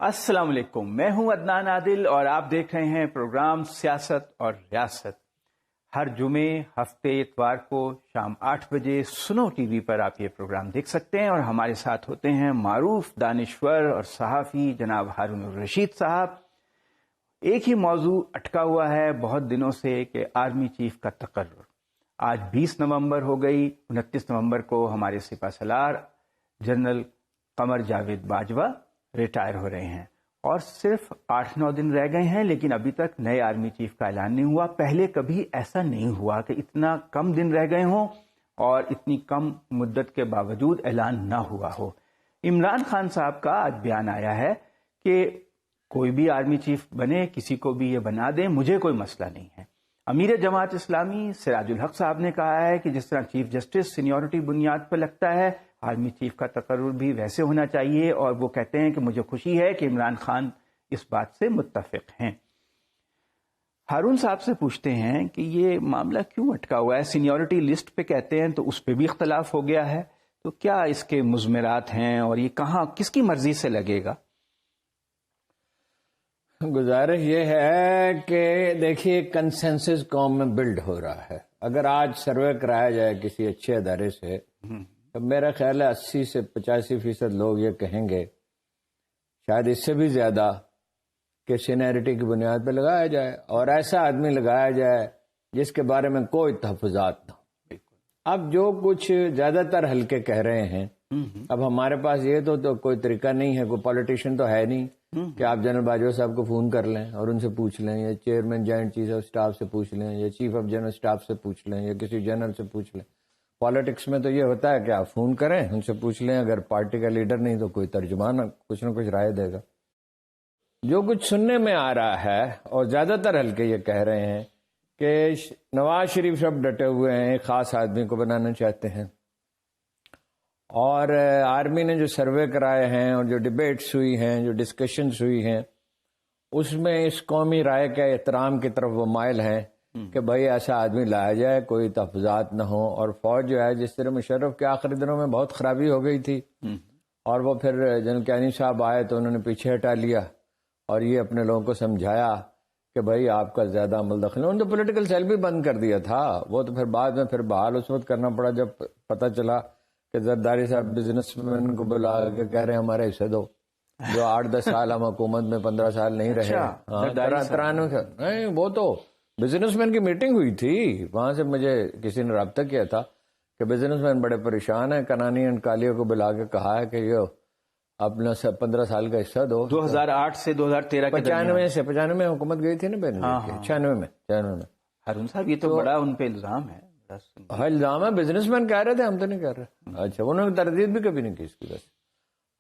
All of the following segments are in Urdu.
السلام علیکم، میں ہوں عدنان عادل اور آپ دیکھ رہے ہیں پروگرام سیاست اور ریاست۔ ہر جمعے، ہفتے اتوار کو شام 8 بجے سنو ٹی وی پر آپ یہ پروگرام دیکھ سکتے ہیں، اور ہمارے ساتھ ہوتے ہیں معروف دانشور اور صحافی جناب ہارون الرشید صاحب۔ ایک ہی موضوع اٹکا ہوا ہے بہت دنوں سے کہ آرمی چیف کا تقرر۔ آج 20 نومبر ہو گئی، 29 نومبر کو ہمارے سپہ سالار جنرل قمر جاوید باجوہ ریٹائر ہو رہے ہیں، اور صرف 8-9 دن رہ گئے ہیں، لیکن ابھی تک نئے آرمی چیف کا اعلان نہیں ہوا۔ پہلے کبھی ایسا نہیں ہوا کہ اتنا کم دن رہ گئے ہوں اور اتنی کم مدت کے باوجود اعلان نہ ہوا ہو۔ عمران خان صاحب کا آج بیان آیا ہے کہ کوئی بھی آرمی چیف بنے، کسی کو بھی یہ بنا دیں، مجھے کوئی مسئلہ نہیں ہے۔ امیر جماعت اسلامی سراج الحق صاحب نے کہا ہے کہ جس طرح چیف جسٹس سینیورٹی بنیاد پر لگتا ہے، آرمی چیف کا تقرر بھی ویسے ہونا چاہیے، اور وہ کہتے ہیں کہ مجھے خوشی ہے کہ عمران خان اس بات سے متفق ہیں۔ ہارون صاحب سے پوچھتے ہیں کہ یہ معاملہ کیوں اٹکا ہوا ہے؟ سینیورٹی لسٹ پہ کہتے ہیں تو اس پہ بھی اختلاف ہو گیا ہے، تو کیا اس کے مضمرات ہیں اور یہ کہاں کس کی مرضی سے لگے گا؟ گزارش یہ ہے کہ دیکھیے کنسنسس قوم میں بلڈ ہو رہا ہے۔ اگر آج سروے کرایا جائے کسی اچھے ادارے سے تو میرا خیال ہے 80 سے 85% لوگ یہ کہیں گے، شاید اس سے بھی زیادہ، کہ سینیرٹی کی بنیاد پہ لگایا جائے، اور ایسا آدمی لگایا جائے جس کے بارے میں کوئی تحفظات نہ ہو۔ اب جو کچھ زیادہ تر حلقے کہہ رہے ہیں، اب ہمارے پاس یہ تو کوئی طریقہ نہیں ہے، کوئی پولیٹیشین تو ہے نہیں کہ آپ جنرل باجوہ صاحب کو فون کر لیں اور ان سے پوچھ لیں، یا chairman joint chief of staff سے پوچھ لیں، یا چیف آف جنرل اسٹاف سے پوچھ لیں، یا کسی جنرل سے پوچھ لیں۔ پالیٹکس میں تو یہ ہوتا ہے کہ آپ فون کریں، ان سے پوچھ لیں، اگر پارٹی کا لیڈر نہیں تو کوئی ترجمان کچھ نہ کچھ رائے دے گا۔ جو کچھ سننے میں آ رہا ہے، اور زیادہ تر حلقے یہ کہہ رہے ہیں کہ نواز شریف سب ڈٹے ہوئے ہیں، ایک خاص آدمی کو بنانا چاہتے ہیں، اور آرمی نے جو سروے کرائے ہیں اور جو ڈیبیٹس ہوئی ہیں، جو ڈسکشنز ہوئی ہیں، اس میں اس قومی رائے کے احترام کی طرف وہ مائل ہیں کہ بھائی ایسا آدمی لایا جائے، کوئی تحفظات نہ ہو۔ اور فوج جو ہے، جس طرح مشرف کے آخری دنوں میں بہت خرابی ہو گئی تھی، اور وہ پھر جنرل کیانی صاحب آئے تو انہوں نے پیچھے ہٹا لیا، اور یہ اپنے لوگوں کو سمجھایا کہ بھائی آپ کا زیادہ عمل دخل ہے۔ انہوں نے پولیٹیکل سیل بھی بند کر دیا تھا، وہ تو پھر بعد میں پھر بحال اس وقت کرنا پڑا جب پتہ چلا کہ زرداری صاحب بزنس مین کو بلا کے کہہ رہے ہیں ہمارے حصے دو، جو 8-10 سال ہم حکومت میں 15 سال نہیں رہے۔ نہیں، وہ تو بزنس مین کی میٹنگ ہوئی تھی، وہاں سے مجھے کسی نے رابطہ کیا تھا کہ بزنس مین بڑے پریشان ہیں، کنانی اینڈ کالیو کو بلا کے کہا ہے کہ یہ اپنا 15 سال کا حصہ دو۔ 2008 سے 2013 کے 95 میں حکومت گئی تھی نا بینظیر کی، 96 میں۔ ہارون صاحب یہ تو بڑا ان پہ الزام ہے۔ الزام ہے، بزنس مین کہہ رہے تھے، ہم تو نہیں کہہ رہے۔ اچھا، انہوں نے تردید بھی کبھی نہیں کی اس کی وجہ سے۔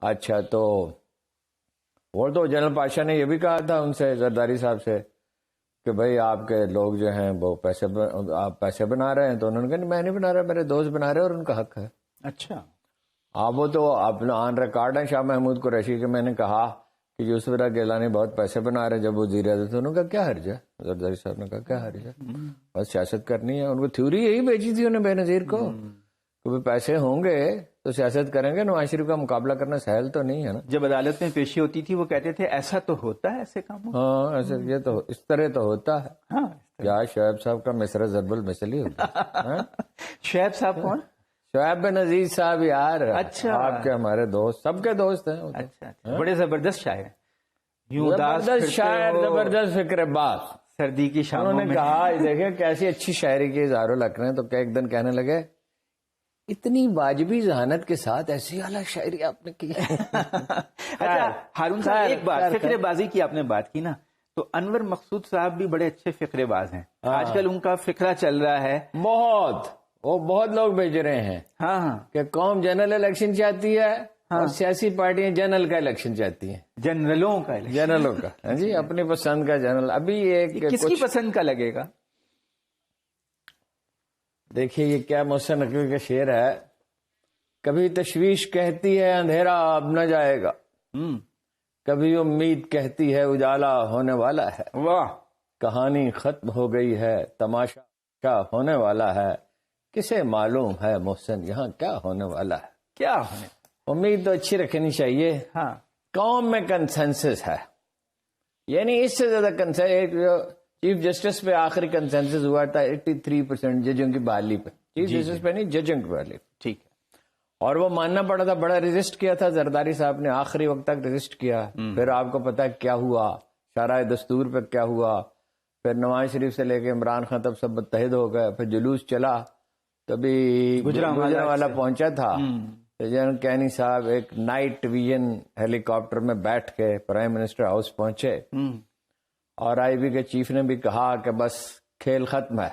اچھا، تو وہ تو جنرل پاشا نے یہ بھی کہا تھا ان سے، زرداری صاحب سے، کہ بھائی آپ کے لوگ جو ہیں وہ آپ پیسے بنا رہے ہیں، تو انہوں نے کہا میں نہیں بنا رہا، میرے دوست بنا رہے ہیں اور ان کا حق ہے۔ اچھا، آپ وہ تو اپنا آن ریکارڈ ہیں شاہ محمود قریشی کے، میں نے کہا کہ یوسف راہ گیلانی بہت پیسے بنا رہے جب وہ وزیر اعظم تھے، انہوں نے کہا کیا حرج ہے؟ زرداری صاحب نے کہا کیا حرج ہے، بس سیاست کرنی ہے۔ ان کو تھیوری یہی بیچی تھی انہیں بے نظیر کو کہ پیسے ہوں گے تو سیاست کریں گے، نواز شریف کا مقابلہ کرنا سہل تو نہیں ہے نا۔ جب عدالت میں پیشی ہوتی تھی وہ کہتے تھے ایسا تو ہوتا ہے ایسے کام۔ ہاں، ایسے یہ تو اس طرح تو ہوتا ہے۔ ہاں، کیا شعیب صاحب کا مصرع ضرب المثل ہی ہوتا ہے۔ شعیب صاحب کون؟ شعیب بن عزیز صاحب، یار اچھا، آپ کے ہمارے دوست، سب کے دوست ہیں۔ اچھا، بڑے زبردست شاعر ہیں، زبردست شاعر، زبردست فکر باز، سردی کی شاموں میں۔ انہوں نے کہا دیکھیں کیسی اچھی شاعری کی اظہار الحق نے، تو کیا ایک دن کہنے لگے اتنی واجبی ذہانت کے ساتھ ایسی اعلیٰ شاعری آپ نے کی۔ اچھا ہارون صاحب، ایک بات، فقرے بازی کی آپ نے بات کی نا، تو انور مقصود صاحب بھی بڑے اچھے فقرے باز ہیں، آج کل ان کا فقرہ چل رہا ہے بہت، وہ بہت لوگ بھیج رہے ہیں کہ قوم جنرل الیکشن چاہتی ہے اور سیاسی پارٹیاں جنرل کا الیکشن چاہتی ہیں، جنرلوں کا جنرلوں کا، جی اپنی پسند کا جنرل۔ ابھی ایک کس کی پسند کا لگے گا؟ دیکھیے یہ کیا محسن نقوی کا شعر ہے، کبھی تشویش کہتی ہے اندھیرا اب نہ جائے گا، کبھی امید کہتی ہے اجالا ہونے والا ہے، واہ، کہانی ختم ہو گئی ہے تماشا کیا ہونے والا ہے، کسے معلوم ہے محسن یہاں کیا ہونے والا ہے۔ کیا ہونے، امید تو اچھی رکھنی چاہیے، ہاں، قوم میں کنسنسس ہے، یعنی اس سے زیادہ کنسنسس چیف جسٹس پہ آخری کنسنسس ہوا تھا 83% ججوں کی بحالی پہ، چیف جسٹس پہ نہیں، ججوں کی بحالی پہ، ٹھیک ہے، اور وہ ماننا پڑا تھا، بڑا ریزسٹ کیا تھا زرداری صاحب نے، آخری وقت تک ریزسٹ کیا، پھر آپ کو پتا کیا ہوا، شرائع دستور پہ کیا ہوا، پھر نواز شریف سے لے کے عمران خان تب سب متحد ہو گئے، پھر جلوس چلا، تبھی گجرانوالہ پہنچا تھا، جنرل کینی صاحب ایک نائٹ ویژن ہیلی کاپٹر میں بیٹھ کے پرائم منسٹر ہاؤس پہنچے، اور آئی بی کے چیف نے بھی کہا کہ بس کھیل ختم ہے۔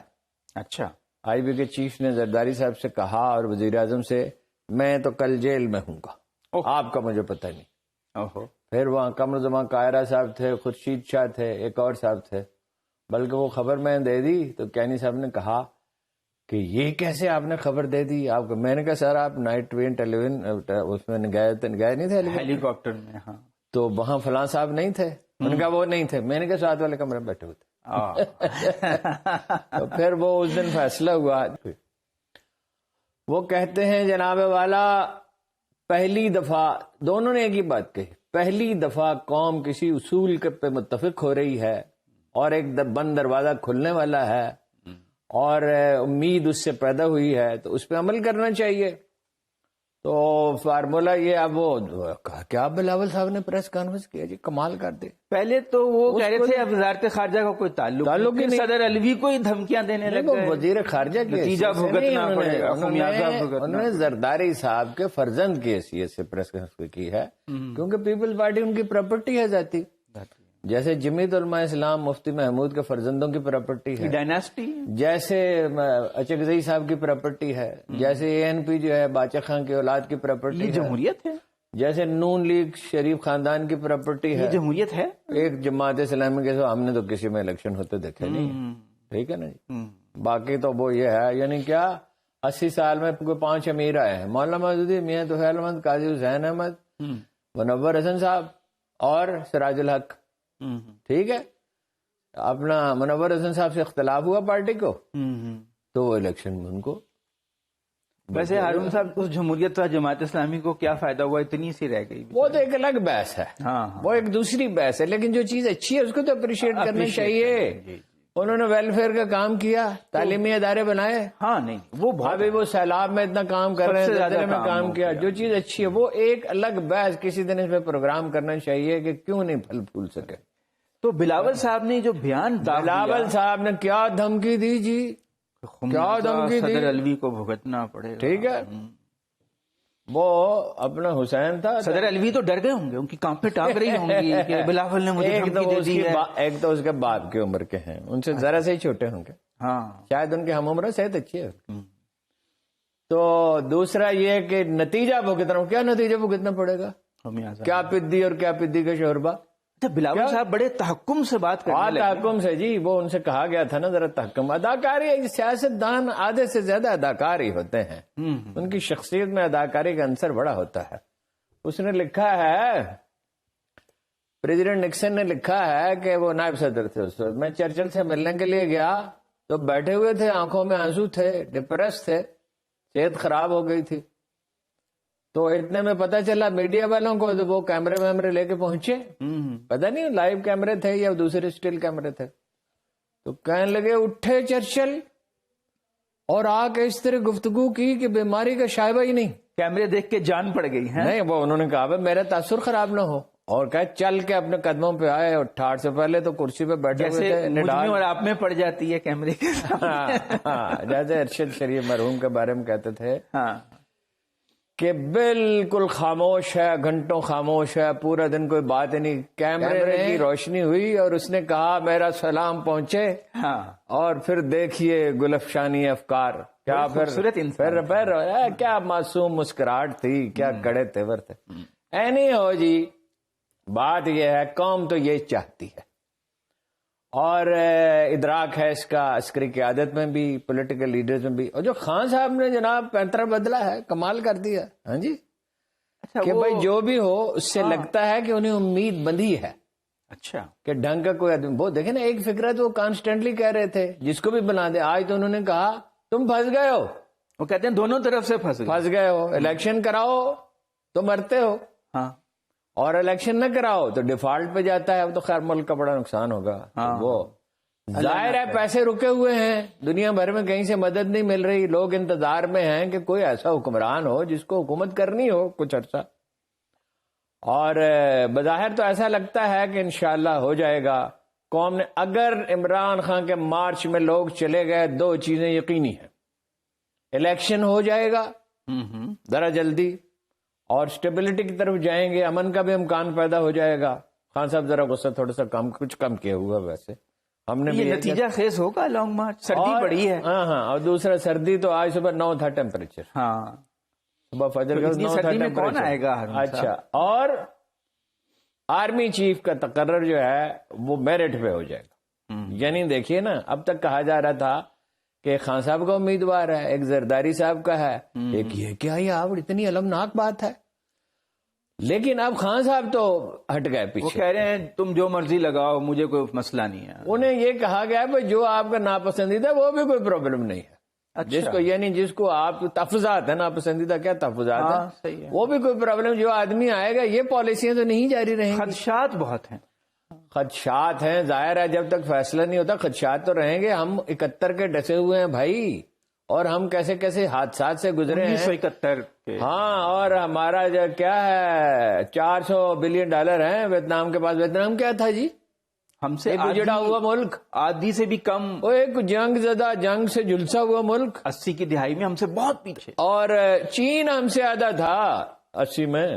اچھا، آئی بی کے چیف نے زرداری صاحب سے کہا اور وزیر اعظم سے، میں تو کل جیل میں ہوں گا، آپ کا مجھے پتہ نہیں۔ پھر وہاں قمر زمان قاہرہ صاحب تھے، خورشید شاہ تھے، ایک اور صاحب تھے، بلکہ وہ خبر میں دے دی تو کینی صاحب نے کہا کہ یہ کیسے آپ نے خبر دے دی آپ کو؟ میں نے کہا سر آپ نائٹ وین اس میں گئے نہیں تھے ہیلی کاپٹر میں؟ ہاں، تو وہاں فلاں صاحب نہیں تھے؟ انہوں نے کہا وہ نہیں تھے۔ میں نے کہا ساتھ والے کمرے میں بیٹھے ہوئے تھے۔ تو پھر وہ اس دن فیصلہ ہوا، وہ کہتے ہیں جناب والا پہلی دفعہ دونوں نے ایک ہی بات کہی، پہلی دفعہ قوم کسی اصول پہ متفق ہو رہی ہے اور ایک بند دروازہ کھلنے والا ہے اور امید اس سے پیدا ہوئی ہے تو اس پہ عمل کرنا چاہیے۔ تو فارمولا یہ، اب وہ کیا بلاول صاحب نے پریس کانفرنس کیا جی، کمال کر دے۔ پہلے تو وہ کہہ رہے تھے اب وزارت خارجہ کا کوئی تعلق ہی نہیں، صدر علوی کو ہی دھمکیاں دینے لگے، وزیر خارجہ کی نتیجہ بھگتنا پڑے گا، انہوں نے زرداری صاحب کے فرزند کی حیثیت سے پریس کانفرنس کی ہے، کیونکہ پیپل پارٹی ان کی پراپرٹی ہے ذاتی، جیسے جمعیت علماء اسلام مفتی محمود کے فرزندوں کی پراپرٹی ہے، ڈائناسٹی، جیسے اچکزئی صاحب کی پراپرٹی ہے، جیسے اے این پی جو ہے باچا خان کی اولاد کی پراپرٹی ہے، جمہوریت ہے، جیسے نون لیگ شریف خاندان کی پراپرٹی ہے، جمہوریت ہے۔ ایک جماعت اسلامی کے ہم نے تو کسی میں الیکشن ہوتے دیکھے نہیں، ٹھیک ہے نا جی۔ باقی تو وہ یہ ہے، یعنی کیا 80 سال میں کوئی 5 امیر آئے ہیں، مولانا مودودی، میاں طویل احمد، قاضی حسین احمد، منور حسن صاحب اور سراج الحق، ٹھیک ہے۔ اپنا منور حسن صاحب سے اختلاف ہوا پارٹی کو تو وہ الیکشن میں ان کو، ویسے ہارون صاحب اس جمہوریت اور جماعت اسلامی کو کیا فائدہ ہوا، اتنی سی رہ گئی؟ وہ تو ایک الگ بحث ہے، وہ ایک دوسری بحث ہے، لیکن جو چیز اچھی ہے اس کو تو اپریشیٹ کرنا چاہیے۔ انہوں نے ویلفیئر کا کام کیا، تعلیمی ادارے بنائے، ہاں نہیں وہ ابھی وہ سیلاب میں اتنا کام کر رہے ہیں، زلزلے میں کام کیا، جو چیز اچھی ہے وہ ایک الگ بحث کسی دن اس پہ پروگرام کرنا چاہیے کہ کیوں نہیں پھل پھول سکے۔ تو بلاول صاحب نے جو بیان، بلاول صاحب نے کیا دھمکی دی جی، کیا دھمکی دی، صدر علوی کو بھگتنا پڑے گا، ٹھیک ہے۔ وہ اپنا حسین تھا، صدر علوی تو ڈر گئے ہوں گے، ان کی کام پہ ٹانگ رہی ہوں گی کہ بلاول نے مجھے دھمکی دے دی ہے۔ ایک تو اس کے باپ کی عمر کے ہیں، ان سے ذرا سے ہی چھوٹے ہوں گے، ہاں شاید ان کی ہم عمر صحت اچھی ہے۔ تو دوسرا یہ کہ نتیجہ بھگتنا، کیا نتیجہ بھگتنا پڑے گا، کیا پدی اور کیا پدی کا شوربہ۔ بلاول صاحب بڑے تحکم سے بات کرنے لگے، تحکم سے جی، وہ ان سے کہا گیا تھا نا ذرا تحکم، اداکاری، سیاست دان آدھے سے زیادہ اداکار ہی ہوتے ہیں، ان کی شخصیت میں اداکاری کا عنصر بڑا ہوتا ہے۔ اس نے لکھا ہے، پریزیڈنٹ نکسن نے لکھا ہے کہ وہ نائب صدر تھے اس وقت، میں چرچل سے ملنے کے لیے گیا تو بیٹھے ہوئے تھے، آنکھوں میں آنسو تھے، ڈپریس تھے، صحت خراب ہو گئی تھی۔ تو اتنے میں پتا چلا میڈیا والوں کو، تو وہ کیمرے ویمرے لے کے پہنچے، پتہ نہیں لائیو کیمرے تھے یا دوسرے اسٹل کیمرے تھے، تو کہنے لگے اٹھے چرچل اور آ کے اس طرح گفتگو کی کہ بیماری کا شائبہ ہی نہیں۔ کیمرے دیکھ کے جان پڑ گئی ہے؟ نہیں، وہ انہوں نے کہا میرا تاثر خراب نہ ہو، اور کہ چل کے اپنے قدموں پہ آئے، اور ٹھاٹ سے پہلے تو کرسی پہ بیٹھے ہوئے تھے، مجھ میں اور آپ میں پڑ جاتی ہے کیمرے کے سامنے، جیسے ارشد شریف مرحوم کے بارے میں کہتے تھے کہ بالکل خاموش ہے، گھنٹوں خاموش ہے، پورا دن کوئی بات نہیں، کیمرے کی روشنی ہوئی اور اس نے کہا میرا سلام پہنچے، اور پھر دیکھیے گلفشانی افکار، کیا پھر کیا معصوم مسکراہٹ تھی، کیا کڑے تیور تھے۔ اینی ہو جی، بات یہ ہے قوم تو یہ چاہتی ہے، اور ادراک ہے اس کا عسکری قیادت میں بھی، پولیٹیکل لیڈرز میں بھی، اور جو خان صاحب نے جناب پینترا بدلا ہے، کمال کر دیا، ہاں جی، کہ بھائی جو بھی ہو اس سے لگتا ہے کہ انہیں امید بندھی ہے، اچھا، کہ ڈھنگ کا کوئی آدمی، وہ دیکھیں نا ایک فکرہ تو وہ کانسٹینٹلی کہہ رہے تھے جس کو بھی بنا دے، آج تو انہوں نے کہا تم پھنس گئے ہو، وہ کہتے ہیں دونوں طرف سے پھنس گئے ہو، الیکشن کراؤ تو مرتے ہو، ہاں، اور الیکشن نہ کراؤ تو ڈیفالٹ پہ جاتا ہے. اب تو خیر ملک کا بڑا نقصان ہوگا. وہ ظاہر ہے پیسے رکے ہوئے ہیں دنیا بھر میں, کہیں سے مدد نہیں مل رہی, لوگ انتظار میں ہیں کہ کوئی ایسا حکمران ہو جس کو حکومت کرنی ہو کچھ عرصہ. اور بظاہر تو ایسا لگتا ہے کہ انشاءاللہ ہو جائے گا. قوم نے, اگر عمران خان کے مارچ میں لوگ چلے گئے, دو چیزیں یقینی ہیں, الیکشن ہو جائے گا ذرا جلدی, اور سٹیبلٹی کی طرف جائیں گے, امن کا بھی امکان پیدا ہو جائے گا. خان صاحب ذرا غصہ تھوڑا سا کچھ کم کیا ہوا, ویسے ہم نے یہ نتیجہ خیز ہوگا لانگ مارچ. سردی بڑی ہے. ہاں, اور دوسرا سردی تو آج صبح 9 تھا ٹیمپریچر. ہاں, صبح فجر کا 9 تھا ٹیمپریچر. کون آئے گا؟ اچھا, اور آرمی چیف کا تقرر جو ہے وہ میرٹ پہ ہو جائے گا. یعنی دیکھیے نا, اب تک کہا جا رہا تھا کہ خان صاحب کا امیدوار ہے, ایک زرداری صاحب کا ہے, ایک یہ کیا یہ اتنی المناک بات ہے. لیکن اب خان صاحب تو ہٹ گئے پیچھے. وہ کہہ رہے ہیں تم جو مرضی لگاؤ, مجھے کوئی مسئلہ نہیں ہے. انہیں یہ کہا گیا ہے جو آپ کا ناپسندیدہ وہ بھی کوئی پرابلم نہیں ہے. جس کو یعنی جس کو آپ تحفظات ہے, ناپسندیدہ کیا تحفظات ہے, صحیح ہے, وہ بھی کوئی پرابلم. جو آدمی آئے گا, یہ پالیسیاں تو نہیں جاری رہیں گی. خدشات بہت ہیں. خدشات ہیں, ظاہر ہے جب تک فیصلہ نہیں ہوتا خدشات تو رہیں گے. ہم 71 کے ڈسے ہوئے ہیں بھائی, اور ہم کیسے کیسے حادثات سے گزرے ہیں. 1971 ہاں, اور ہمارا جو کیا ہے $400 بلین ہیں ویتنام کے پاس. ویتنام کیا تھا جی, ہم سے اجڑا ہوا ملک, آدھی سے بھی کم, وہ ایک جنگ زدہ, جنگ سے جھلسا ہوا ملک. 80 کی دہائی میں ہم سے بہت پیچھے. اور چین ہم سے آدھا تھا 80 میں,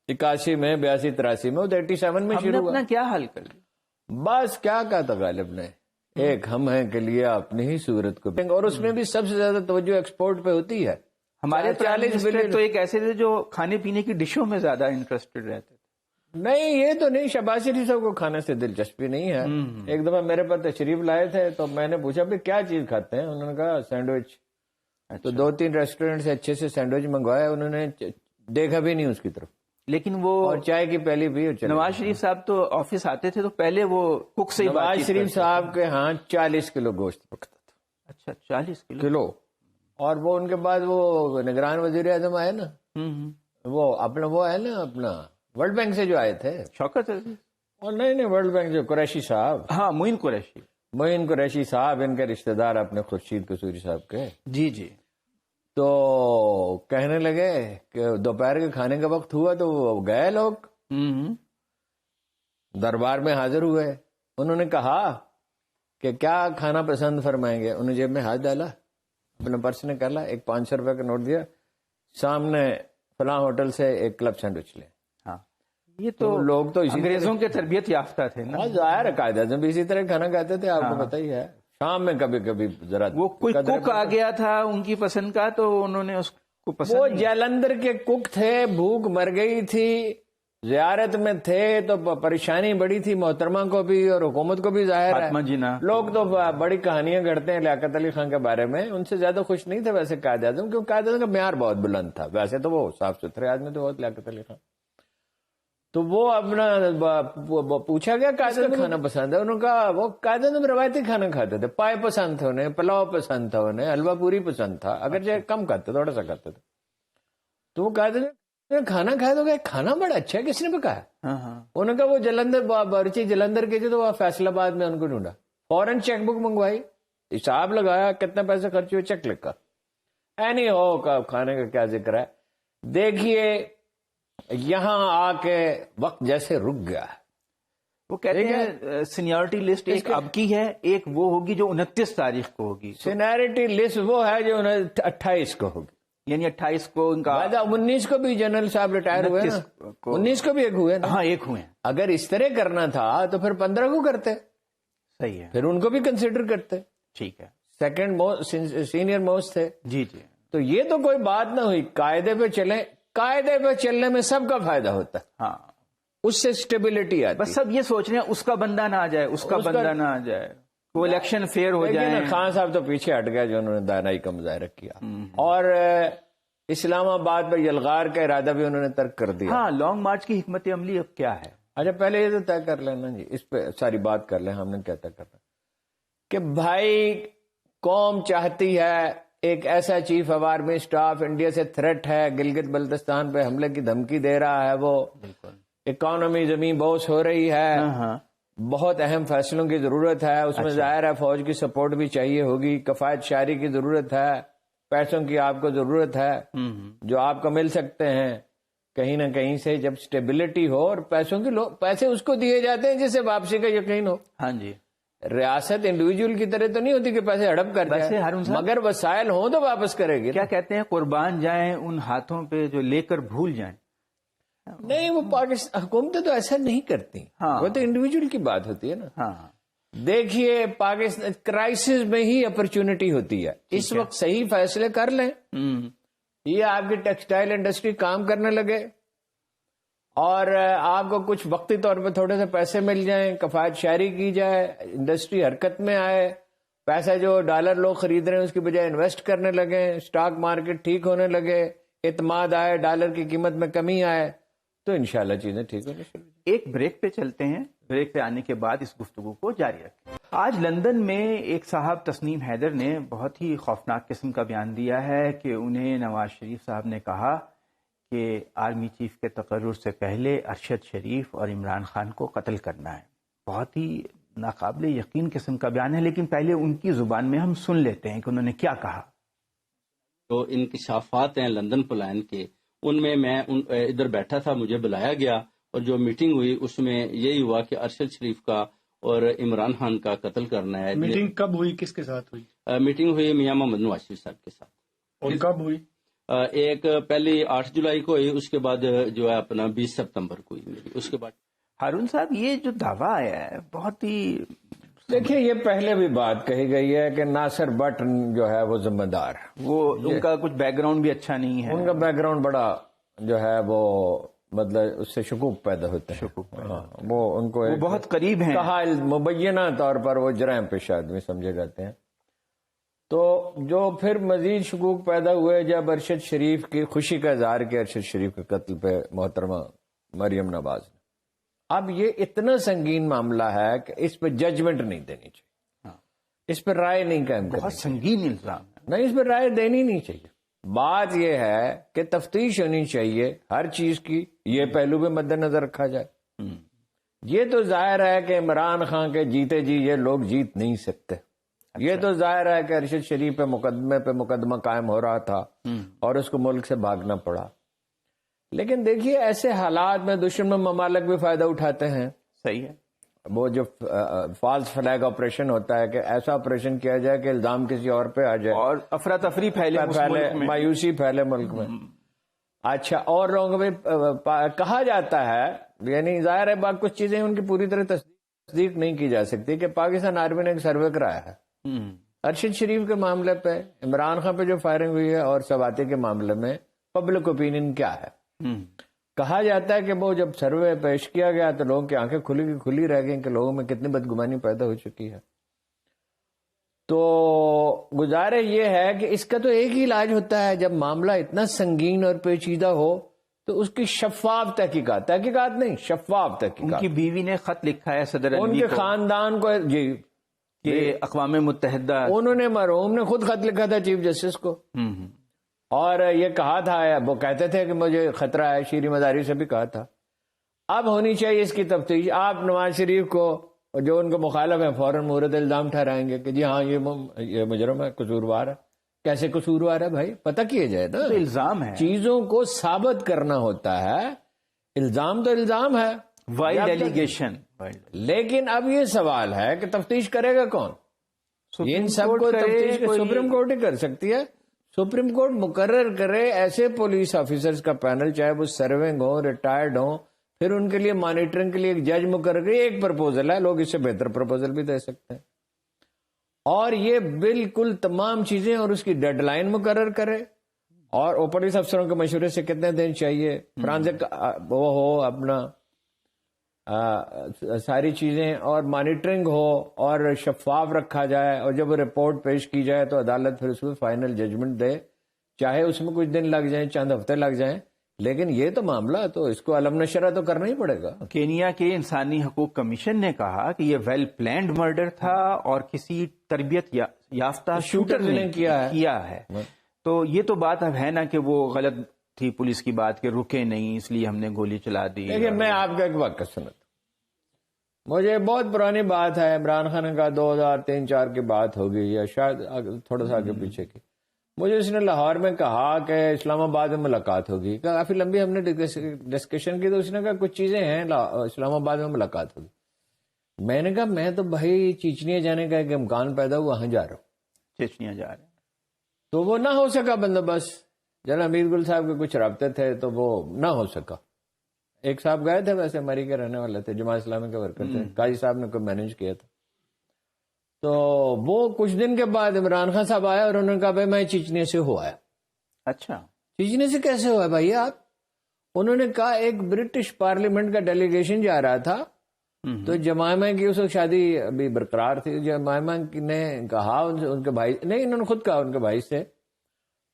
81 میں, 82 83 میں, وہ 87 میں شروع ہوا. اپنا کیا حل کر لیا, بس کیا کہا تھا غالب نے, ایک ہم ہیں کے لیے اپنی ہی صورت کو, اور اس میں بھی سب سے زیادہ توجہ ایکسپورٹ پہ ہوتی ہے. ہمارے 40 بلین تو ایک ایسے تھے جو کھانے پینے کی ڈشوں میں زیادہ انٹرسٹڈ رہتے تھے. نہیں, یہ تو نہیں, شہباز شریف صاحب کو کھانے سے دلچسپی نہیں ہے. ایک دفعہ میرے پاس تشریف لائے تھے تو میں نے پوچھا بھی کیا چیز کھاتے ہیں, انہوں نے کہا سینڈوچ. تو 2-3 ریسٹورینٹ سے اچھے سے سینڈوچ منگوایا, انہوں نے دیکھا بھی نہیں اس کی طرف, لیکن وہ اور چائے کی پہلی بھی. نواز شریف صاحب تو آفس آتے تھے تو پہلے وہ کک سے نواز شریف صاحب کے ہاں 40 کلو گوشت پکتا تھا. اچھا, 40 کلو. اور وہ ان کے بعد وہ نگران وزیر اعظم آئے نا, وہ اپنا وہ ہے نا اپنا ورلڈ بینک سے جو آئے تھے, شوکت, اور نہیں ورلڈ بینک جو قریشی صاحب, ہاں معین قریشی, معین قریشی صاحب, ان کے رشتہ دار اپنے خورشید قصوری صاحب کے. جی جی. تو کہنے لگے کہ دوپہر کے کھانے کا وقت ہوا تو وہ گئے لوگ دربار میں حاضر ہوئے. انہوں نے کہا کہ کیا کھانا پسند فرمائیں گے. انہوں نے جیب میں ہاتھ ڈالا, اپنے پرس نے کہا, ایک 500 روپے کا نوٹ دیا, سامنے فلاں ہوٹل سے ایک کلب سینڈوچ لے. ہاں, یہ تو لوگ تو انگریزوں کے تربیت یافتہ تھے نا. ظاہر ہے قائد اعظم بھی اسی طرح کھانا کھاتے تھے, آپ کو پتہ ہی ہے. شام میں کبھی کبھی ذرا وہ کوئی کک آ گیا تھا ان کی پسند کا تو انہوں نے اس کو پسند. وہ جالندھر کے کک تھے, بھوک مر گئی تھی, زیارت میں تھے تو پریشانی بڑی تھی محترمہ کو بھی اور حکومت کو بھی. ظاہر ہے لوگ تو بڑی کہانیاں گڑھتے ہیں لیاقت علی خان کے بارے میں, ان سے زیادہ خوش نہیں تھے ویسے قائد اعظم, کیونکہ قائد اعظم کا معیار بہت بلند تھا. ویسے تو وہ صاف ستھرے آدمی تو بہت لیاقت علی خان. تو وہ اپنا پوچھا گیا قائد اعظم کھانا پسند ہے, انہوں نے کہا وہ قائد اعظم روایتی کھانا کھاتے تھے, پائے پسند تھے انہیں, پلاؤ پسند تھا انہیں, حلوہ پوری پسند تھا, اگرچہ کم کھاتے تھوڑا سا کھاتے تھے. تو وہ قائد اعظم کھانا کھایا تو کھانا بڑا اچھا ہے, کس نے پکایا؟ انہوں نے کہا وہ جلندھر بارچی جلندھر کے تھے تو وہ فیصل آباد میں ان کو ڈھونڈا, فوراً چیک بک منگوائی, حساب لگایا کتنے پیسے خرچ ہوئے, چیک لکھا. اینی ہو کھانے کا کیا ذکر ہے. دیکھیے یہاں آ کے وقت جیسے رک گیا ہے. وہ کہتے ہیں سینیورٹی لسٹ ایک اب کی ہے, ایک وہ ہوگی جو 29 تاریخ کو ہوگی. سینیورٹی لسٹ وہ ہے جو 28 کو ہوگی, یعنی 28 کو ان کا. 19 کو بھی جنرل صاحب ریٹائر ہوئے نا, 19 کو بھی ایک ہوئے نا. ہاں ایک ہوئے. اگر اس طرح کرنا تھا تو پھر 15 کو کرتے. صحیح ہے, پھر ان کو بھی کنسیڈر کرتے. ٹھیک ہے, سیکنڈ سینئر موسٹ تھے. جی جی. تو یہ تو کوئی بات نہ ہوئی, قاعدے پہ چلیں, قاعدے پہ چلنے میں سب کا فائدہ ہوتا ہے. ہاں, اس سے سٹیبلٹی آتی. بس سب یہ سوچ رہے ہیں اس کا بندہ نہ آ جائے, اس کا بندہ نہ آ جائے, وہ الیکشن فیئر ہو جائے. خان صاحب تو پیچھے ہٹ گئے جو انہوں نے دانائی کا مظاہرہ کیا, اور اسلام آباد پر یلغار کا ارادہ بھی انہوں نے ترک کر دیا. ہاں, لانگ مارچ کی حکمت عملی اب کیا ہے؟ اچھا پہلے یہ تو طے کر لینا جی, اس پہ ساری بات کر لیں, ہم نے کیا طے کرنا کہ بھائی قوم چاہتی ہے ایک ایسا chief of army staff India سے تھریٹ ہے، گلگت بلتستان پہ حملے کی دھمکی دے رہا ہے، وہ اکانومی زمین بوس ہو رہی ہے، بہت اہم فیصلوں کی ضرورت ہے، اس میں ظاہر ہے فوج کی سپورٹ بھی چاہیے ہوگی، کفایت شعاری کی ضرورت ہے، پیسوں کی آپ کو ضرورت ہے جو آپ کو مل سکتے ہیں کہیں نہ کہیں سے، جب سٹیبلٹی ہو اور پیسوں کی پیسے اس کو دیے جاتے ہیں جسے واپسی کا یقین ہو. ہاں جی، ریاست انڈیویجول کی طرح تو نہیں ہوتی کہ پیسے ہڑپ کر جائے، مگر وسائل ہوں تو واپس کرے گی. کیا کہتے ہیں، قربان جائیں ان ہاتھوں پہ جو لے کر بھول جائیں. نہیں، وہ پاکستان حکومتیں تو ایسا نہیں کرتی، وہ تو انڈیویجول کی بات ہوتی ہے نا. ہاں، دیکھیے پاکستان کرائسس میں ہی اپرچونٹی ہوتی ہے، اس وقت صحیح فیصلے کر لیں، یہ آپ کی ٹیکسٹائل انڈسٹری کام کرنے لگے اور آپ کو کچھ وقتی طور پہ تھوڑے سے پیسے مل جائیں، کفایت شعاری کی جائے، انڈسٹری حرکت میں آئے، پیسہ جو ڈالر لوگ خرید رہے ہیں اس کی بجائے انویسٹ کرنے لگے، اسٹاک مارکیٹ ٹھیک ہونے لگے، اعتماد آئے، ڈالر کی قیمت میں کمی آئے، تو انشاءاللہ چیزیں ٹھیک ہونی شروع. ایک بریک پہ چلتے ہیں، بریک پہ آنے کے بعد اس گفتگو کو جاری رکھیں. آج لندن میں ایک صاحب تسنیم حیدر نے بہت ہی خوفناک قسم کا بیان دیا ہے کہ انہیں نواز شریف صاحب نے کہا کہ آرمی چیف کے تقرر سے پہلے ارشد شریف اور عمران خان کو قتل کرنا ہے. بہت ہی ناقابل یقین قسم کا بیان ہے، لیکن پہلے ان کی زبان میں ہم سن لیتے ہیں کہ انہوں نے کیا کہا. تو انکشافات ہیں لندن پلان کے، ان میں ادھر بیٹھا تھا، مجھے بلایا گیا اور جو میٹنگ ہوئی اس میں یہی ہوا کہ ارشد شریف کا اور عمران خان کا قتل کرنا ہے. میٹنگ کب ہوئی، کس کے ساتھ ہوئی؟ میٹنگ ہوئی میاں محمد نواز شریف صاحب کے ساتھ. اور کب ہوئی؟ ایک پہلی 8 جولائی کو ہوئی، اس کے بعد جو ہے اپنا 20 ستمبر کو ہوئی میری. اس کے بعد ہارون صاحب یہ جو دعویٰ آیا ہے بہت ہی، دیکھیے یہ پہلے بھی بات کہی گئی ہے کہ ناصر بٹ جو ہے وہ ذمہ دار ہے، وہ ان کا کچھ بیک گراؤنڈ بھی اچھا نہیں ہے، ان کا بیک گراؤنڈ بڑا جو ہے وہ مطلب اس سے شکوک پیدا ہوتے ہیں، وہ ان کو وہ بہت قریب ہیں، کہا مبینہ طور پر وہ جرائم پیشہ آدمی سمجھے جاتے ہیں. تو جو پھر مزید شکوک پیدا ہوئے جب ارشد شریف کی خوشی کا اظہار کیا ارشد شریف کے قتل پہ محترمہ مریم نواز نے. اب یہ اتنا سنگین معاملہ ہے کہ اس پہ ججمنٹ نہیں دینی چاہیے، اس پہ رائے نہیں قائم کرنی بہت سنگین الزام ہے. نہیں، اس پہ رائے دینی نہیں چاہیے. بات یہ ہے کہ تفتیش ہونی چاہیے ہر چیز کی، یہ پہلو بھی مد نظر رکھا جائے. یہ تو ظاہر ہے کہ عمران خان کے جیتے جی یہ لوگ جیت نہیں سکتے. یہ تو ظاہر ہے کہ ارشد شریف پہ مقدمہ قائم ہو رہا تھا اور اس کو ملک سے بھاگنا پڑا. لیکن دیکھیے ایسے حالات میں دشمن ممالک بھی فائدہ اٹھاتے ہیں. صحیح ہے، وہ جو فالس فلیگ آپریشن ہوتا ہے کہ ایسا آپریشن کیا جائے کہ الزام کسی اور پہ آ جائے اور افراتفری پھیلے، مایوسی پھیلے ملک میں. اچھا، اور لوگوں میں کہا جاتا ہے، یعنی ظاہر ہے بات کچھ چیزیں ان کی پوری طرح تصدیق نہیں کی جا سکتی کہ پاکستان آرمی نے ایک سروے کرایا ہے ارشد شریف کے معاملے پہ، عمران خان پہ جو فائرنگ ہوئی ہے اور سواتی کے معاملے میں پبلک اوپینین کیا ہے. کہا جاتا ہے کہ وہ جب سروے پیش کیا گیا تو لوگوں کی آنکھیں کھلی رہ گئیں کہ لوگوں میں کتنی بدگمانی پیدا ہو چکی ہے. تو گزارش یہ ہے کہ اس کا تو ایک ہی علاج ہوتا ہے، جب معاملہ اتنا سنگین اور پیچیدہ ہو تو اس کی شفاف تحقیقات نہیں، شفاف تحقیقات. ان کی بیوی نے خط لکھا ہے صدر ان کے خاندان کو، جی، کہ اقوام متحدہ، انہوں نے مرحوم نے خود خط لکھا تھا چیف جسٹس کو اور یہ کہا تھا، وہ کہتے تھے کہ مجھے خطرہ ہے، شیریں مزاری سے بھی کہا تھا. اب ہونی چاہیے اس کی تفتیش. آپ نواز شریف کو جو ان کو مخالف ہیں فوراً مورد الزام ٹھہرائیں گے کہ جی ہاں یہ مجرم ہے، قصوروار ہے. کیسے قصوروار ہے بھائی؟ پتہ کیے جائے نا، الزام ہے، چیزوں کو ثابت کرنا ہوتا ہے. الزام تو الزام ہے، وائلڈ ایلیگیشن. لیکن اب یہ سوال ہے کہ تفتیش کرے گا کون؟ ان سب کو تفتیش سپریم کورٹ ہی کر سکتی ہے. سپریم کورٹ مقرر کرے ایسے پولیس آفیسرز کا پینل، چاہے وہ سرونگ ہوں، ریٹائرڈ ہوں، پھر ان کے لیے مانیٹرنگ کے لیے ایک جج مقرر کرے. ایک پرپوزل ہے، لوگ اس سے بہتر پرپوزل بھی دے سکتے ہیں. اور یہ بالکل تمام چیزیں اور اس کی ڈیڈ لائن مقرر کرے اور پولیس افسروں کے مشورے سے کتنے دن چاہیے، فرانزک وہ ہو اپنا ساری چیزیں، اور مانیٹرنگ ہو اور شفاف رکھا جائے. اور جب رپورٹ پیش کی جائے تو عدالت پھر اس میں فائنل ججمنٹ دے، چاہے اس میں کچھ دن لگ جائیں، چند ہفتے لگ جائیں، لیکن یہ تو معاملہ تو اس کو علم نشرہ تو کرنا ہی پڑے گا. کینیا کے انسانی حقوق کمیشن نے کہا کہ یہ ویل پلانڈ مرڈر تھا اور کسی تربیت یافتہ شوٹر نے کیا ہے. تو یہ تو بات اب ہے نا کہ وہ غلط تھی پولیس کی بات کہ رکے نہیں اس لیے ہم نے گولی چلا دی. دیکھیے میں آپ کا ایک واقعہ سنتا، مجھے بہت پرانی بات ہے، عمران خان کا 2003-4 کی بات ہوگی یا شاید تھوڑا سا آگے پیچھے کی. مجھے اس نے لاہور میں کہا کہ اسلام آباد میں ملاقات ہوگی، کافی لمبی ہم نے ڈسکشن کی، تو اس نے کہا کچھ چیزیں ہیں اسلام آباد میں ملاقات ہوگی. میں نے کہا میں تو بھائی چیچنیا جانے کا ایک امکان پیدا ہوا، وہاں جا رہا ہوں. چیچنیا جا رہے ہیں تو وہ نہ ہو سکا بندوبست. جناب امیر گل صاحب کے کچھ رابطے تھے تو وہ نہ ہو سکا. ایک صاحب گئے تھے، ویسے مری کے رہنے والے تھے، جماعت اسلامی کے ورکر تھے، قاضی صاحب نے کوئی مینج کیا تھا. تو وہ کچھ دن کے بعد عمران خان صاحب آیا اور انہوں نے کہا بھائی میں چیچنیا سے ہو آیا. اچھا چیچنیا سے کیسے ہوا بھائی آپ؟ انہوں نے کہا ایک برٹش پارلیمنٹ کا ڈیلیگیشن جا رہا تھا، تو جمائمہ کی اس وقت شادی ابھی برقرار تھی. جمائمہ نے کہا ان کے بھائی نہیں، انہوں نے خود کہا ان کے بھائی سے،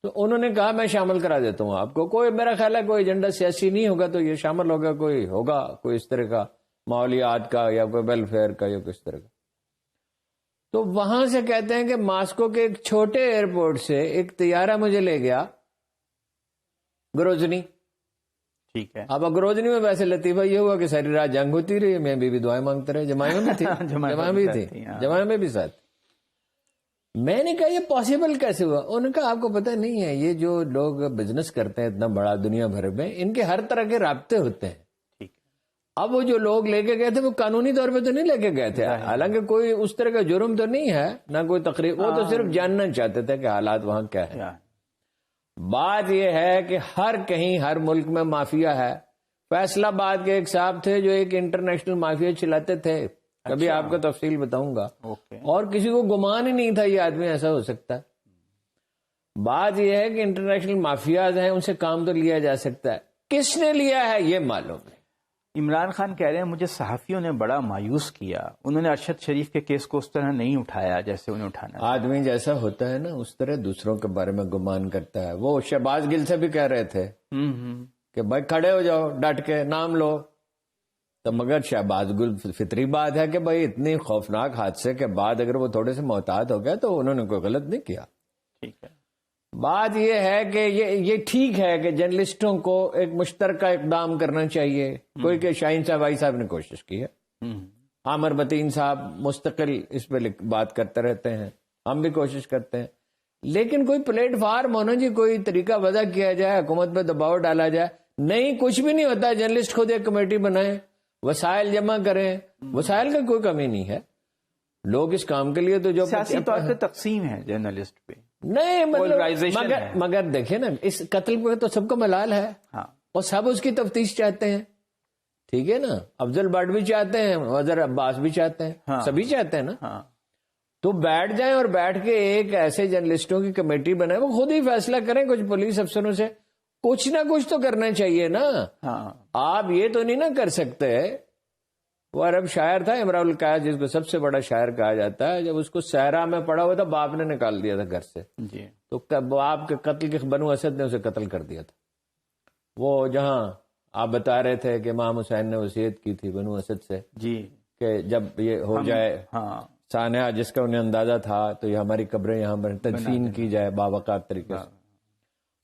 تو انہوں نے کہا میں شامل کرا دیتا ہوں آپ کو. کوئی میرا خیال ہے کوئی ایجنڈا سیاسی نہیں ہوگا تو یہ شامل ہوگا، ہوگا کوئی اس طرح کا ماحولیات کا یا کوئی ویلفیئر کا یا کس طرح کا. تو وہاں سے کہتے ہیں کہ ماسکو کے ایک چھوٹے ایئرپورٹ سے ایک طیارہ مجھے لے گیا گروزنی. ٹھیک ہے. اب گروزنی میں ویسے لطیفہ یہ ہوا کہ ساری رات جنگ ہوتی رہی، میں بھی دعائیں مانگتے رہے. جمائمہ میں تھی، جمائمہ بھی تھی، جمائمہ میں بھی ساتھ. میں نے کہا یہ پاسبل کیسے ہوا؟ انہوں نے کہا آپ کو پتہ نہیں ہے یہ جو لوگ بزنس کرتے ہیں اتنا بڑا دنیا بھر میں، ان کے ہر طرح کے رابطے ہوتے ہیں. اب وہ جو لوگ لے کے گئے تھے وہ قانونی طور پہ تو نہیں لے کے گئے تھے، حالانکہ کوئی اس طرح کا جرم تو نہیں ہے نہ کوئی تقریب، وہ تو صرف جاننا چاہتے تھے کہ حالات وہاں کیا ہے. بات یہ ہے کہ ہر کہیں ہر ملک میں مافیا ہے. فیصلہ آباد کے ایک صاحب تھے جو ایک انٹرنیشنل مافیا چلاتے تھے، کبھی آپ کو تفصیل بتاؤں گا، اور کسی کو گمان ہی نہیں تھا یہ آدمی ایسا ہو سکتا ہے. بات یہ ہے کہ انٹرنیشنل مافیاز ہیں، ان سے کام تو لیا جا سکتا ہے، کس نے لیا ہے یہ معلوم نہیں. عمران خان کہہ رہے ہیں مجھے صحافیوں نے بڑا مایوس کیا، انہوں نے ارشد شریف کے کیس کو اس طرح نہیں اٹھایا جیسے انہیں اٹھانا. آدمی جیسا ہوتا ہے نا اس طرح دوسروں کے بارے میں گمان کرتا ہے. وہ شہباز گل سے بھی کہہ رہے تھے کہ بھائی کھڑے ہو جاؤ، ڈٹ کے نام لو. تو مگر شہباز گل فطری بات ہے کہ بھائی اتنی خوفناک حادثے کے بعد اگر وہ تھوڑے سے محتاط ہو گئے تو انہوں نے کوئی غلط نہیں کیا. ٹھیک ہے. بات یہ ہے کہ یہ ٹھیک ہے کہ جرنلسٹوں کو ایک مشترکہ اقدام کرنا چاہیے. کوئی کہ شاہین صاحب بھائی صاحب نے کوشش کی ہے، عامر بطین صاحب مستقل اس پہ بات کرتے رہتے ہیں، ہم بھی کوشش کرتے ہیں. لیکن کوئی پلیٹ فارم ہونا جی، کوئی طریقہ وضع کیا جائے، حکومت پہ دباؤ ڈالا جائے. نہیں، کچھ بھی نہیں ہوتا. جرنلسٹ خود ایک کمیٹی بنائیں، وسائل جمع کریں، وسائل کا کوئی کمی نہیں ہے. لوگ اس کام کے لیے تو جو سیاسی طور پہ تقسیم ہے جرنلسٹ پہ نہیں، مطلب مگر دیکھیں نا اس قتل پہ تو سب کو ملال ہے اور سب اس کی تفتیش چاہتے ہیں. ٹھیک ہے نا، افضل بٹ بھی چاہتے ہیں، وزیر عباس بھی چاہتے ہیں، سبھی چاہتے ہیں نا. تو بیٹھ جائیں اور بیٹھ کے ایک ایسے جرنلسٹوں کی کمیٹی بنائیں، وہ خود ہی فیصلہ کریں. کچھ پولیس افسروں سے کچھ نہ کچھ تو کرنا چاہیے نا. آپ یہ تو نہیں نہ کر سکتے. وہ عرب شاعر تھا امراء القیس، جس کو سب سے بڑا شاعر کہا جاتا ہے، جب اس کو صحرا میں پڑا ہوا تھا باپ نے نکال دیا تھا گھر سے جی. تو باپ کے قتل کے بنو اسد نے اسے قتل کر دیا تھا. وہ جہاں آپ بتا رہے تھے کہ امام حسین نے وصیت کی تھی بنو اسد سے جی کہ جب یہ ہو جائے سانحہ جس کا انہیں اندازہ تھا تو یہ ہماری قبریں یہاں پر تدفین کی جائے باوقار طریقے سے.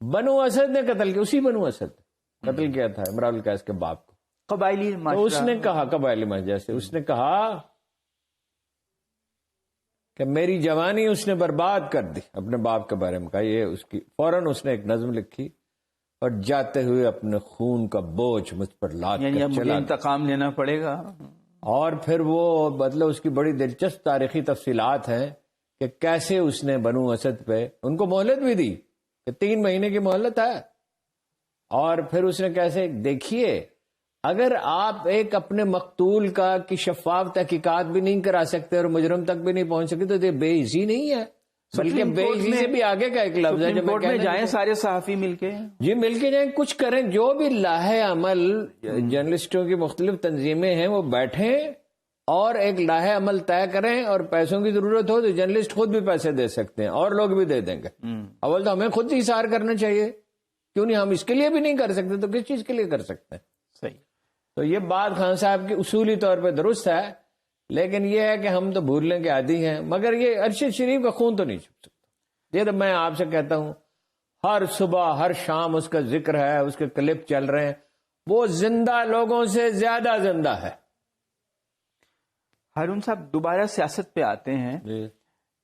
بنو اسد نے قتل کیا، اسی بنو اسد قتل کیا تھا امراء القیس کے باپ کو. قبائلی تو اس نے کہا قبائلی معاشرے سے اس نے کہا کہ میری جوانی اس نے برباد کر دی. اپنے باپ کے بارے میں کہا. یہ اس کی فوراً اس نے ایک نظم لکھی اور جاتے ہوئے اپنے خون کا بوجھ مجھ پر لاد کر چلا، انتقام لینا پڑے گا. اور پھر وہ مطلب اس کی بڑی دلچسپ تاریخی تفصیلات ہیں کہ کیسے اس نے بنو اسد پہ ان کو مہلت بھی دی کہ 3 مہینے کی مہلت ہے. اور پھر اس نے کیسے دیکھیے اگر آپ ایک اپنے مقتول کا کی شفاف تحقیقات بھی نہیں کرا سکتے اور مجرم تک بھی نہیں پہنچ سکتے تو یہ بے عزی نہیں ہے، بلکہ بے عزی سے بھی آگے کا ایک لفظ ہے. جب کورٹ میں جائیں سارے صحافی مل کے جی مل کے جائیں، کچھ کریں، جو بھی لاہے عمل جرنلسٹوں کی مختلف تنظیمیں ہیں وہ بیٹھیں اور ایک لاہے عمل طے کریں. اور پیسوں کی ضرورت ہو تو جرنلسٹ خود بھی پیسے دے سکتے ہیں اور لوگ بھی دے دیں گے. اول تو ہمیں خود اظہار کرنا چاہیے کیوں نہیں؟ ہم اس کے لیے بھی نہیں کر سکتے تو کس چیز کے لیے کر سکتے ہیں؟ صحیح. تو یہ بات خان صاحب کی اصولی طور پہ درست ہے، لیکن یہ ہے کہ ہم تو بھولنے کے عادی ہیں. مگر یہ ارشد شریف کا خون تو نہیں چھپ سکتا. یہ تو میں آپ سے کہتا ہوں، ہر صبح ہر شام اس کا ذکر ہے، اس کے کلپ چل رہے ہیں. وہ زندہ لوگوں سے زیادہ زندہ ہے. ہارون صاحب دوبارہ سیاست پہ آتے ہیں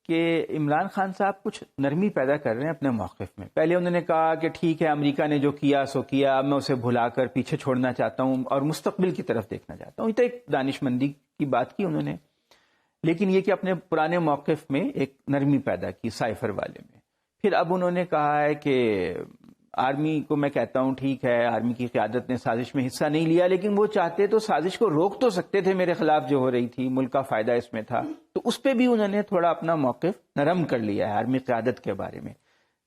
کہ عمران خان صاحب کچھ نرمی پیدا کر رہے ہیں اپنے موقف میں. پہلے انہوں نے کہا کہ ٹھیک ہے امریکہ نے جو کیا سو کیا، اب میں اسے بھلا کر پیچھے چھوڑنا چاہتا ہوں اور مستقبل کی طرف دیکھنا چاہتا ہوں. یہ تو ایک دانش مندی کی بات کی انہوں نے، لیکن یہ کہ اپنے پرانے موقف میں ایک نرمی پیدا کی سائفر والے میں. پھر اب انہوں نے کہا ہے کہ آرمی کو میں کہتا ہوں ٹھیک ہے آرمی کی قیادت نے سازش میں حصہ نہیں لیا، لیکن وہ چاہتے تو سازش کو روک تو سکتے تھے میرے خلاف جو ہو رہی تھی، ملک کا فائدہ اس میں تھا. تو اس پہ بھی انہوں نے تھوڑا اپنا موقف نرم کر لیا ہے آرمی قیادت کے بارے میں.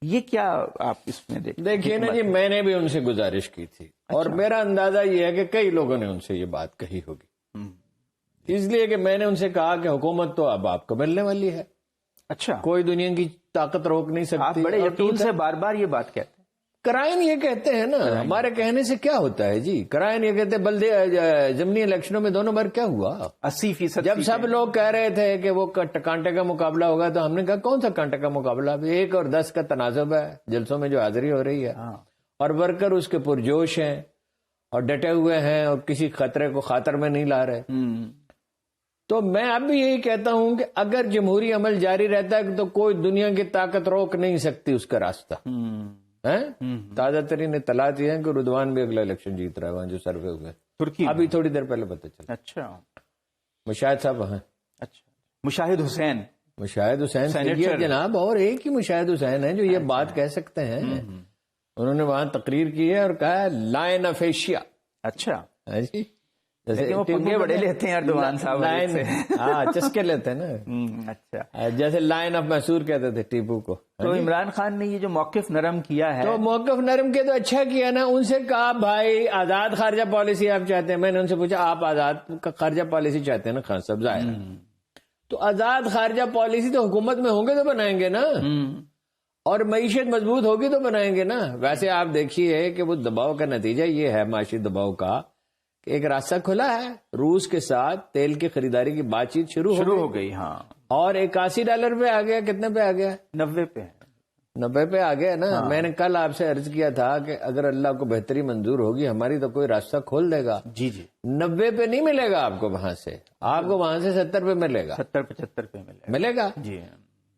یہ کیا آپ اس میں دیکھیے نا جی، میں نے بھی ان سے گزارش کی تھی اور میرا اندازہ یہ ہے کہ کئی لوگوں نے ان سے یہ بات کہی ہوگی، اس لیے کہ میں نے ان سے کہا کہ حکومت تو اب آپ کو ملنے والی ہے. اچھا، کوئی دنیا کی طاقت روک نہیں سکتی. آپ بڑے یقین سے بار بار یہ بات کہتے ہیں. کرائن یہ کہتے ہیں نا، ہمارے کہنے سے کیا ہوتا ہے جی؟ کرائن یہ کہتے ہیں ضمنی الیکشنوں میں 2 بار کیا ہوا؟ 80%. جب سب لوگ کہہ رہے تھے کہ وہ کانٹے کا مقابلہ ہوگا تو ہم نے کہا کون سا کانٹے کا مقابلہ؟ 1 اور 10 کا تناسب ہے جلسوں میں جو حاضری ہو رہی ہے، اور ورکر اس کے پرجوش ہیں اور ڈٹے ہوئے ہیں اور کسی خطرے کو خاطر میں نہیں لا رہے. تو میں اب بھی یہی کہتا ہوں کہ اگر جمہوری عمل جاری رہتا ہے تو کوئی دنیا کی طاقت روک نہیں سکتی اس کا راستہ. تازہ ترین اطلاع یہ ہے کہ رضوان بھی اگلا الیکشن جیت رہا ہے وہاں جو سروے ہوئے ترکی، ابھی تھوڑی دیر پہلے پتہ چلا. اچھا، مشاہد صاحب ہیں. اچھا، مشاہد حسین یہ جناب اور ایک ہی مشاہد حسین ہے جو یہ بات کہہ سکتے ہیں. انہوں نے وہاں تقریر کی ہے اور کہا ہے لائن آف ایشیا. اچھا جی، جیسے وہ پنگے بڑے لیتے ہیں اردوان صاحب، ہاں چسکے لیتے ہیں نا. اچھا، جیسے لائن آف میسور کہتے تھے ٹیپو کو. تو عمران خان نے یہ جو موقف نرم کیا ہے، تو موقف نرم کے تو اچھا کیا نا. ان سے کہا بھائی آزاد خارجہ پالیسی آپ چاہتے ہیں؟ میں نے ان سے پوچھا آپ آزاد خارجہ پالیسی چاہتے ہیں نا خان صاحب؟ ظاہر تو آزاد خارجہ پالیسی تو حکومت میں ہوں گے تو بنائیں گے نا، اور معیشت مضبوط ہوگی تو بنائیں گے نا. ویسے آپ دیکھیے کہ وہ دباؤ کا نتیجہ یہ ہے، معاشی دباؤ کا، کہ ایک راستہ کھلا ہے. روس کے ساتھ تیل کی خریداری کی بات چیت شروع ہو گئی. ہاں، اور $81 پہ آ گیا. کتنے پہ آ گیا؟ 90 پہ. 90 پہ آ گیا نا. میں نے کل آپ سے عرض کیا تھا کہ اگر اللہ کو بہتری منظور ہوگی ہماری تو کوئی راستہ کھول دے گا. جی 90 پہ نہیں ملے گا آپ کو وہاں سے، آپ کو وہاں سے 70 پہ ملے گا، 70-75 پہ ملے گا. جی،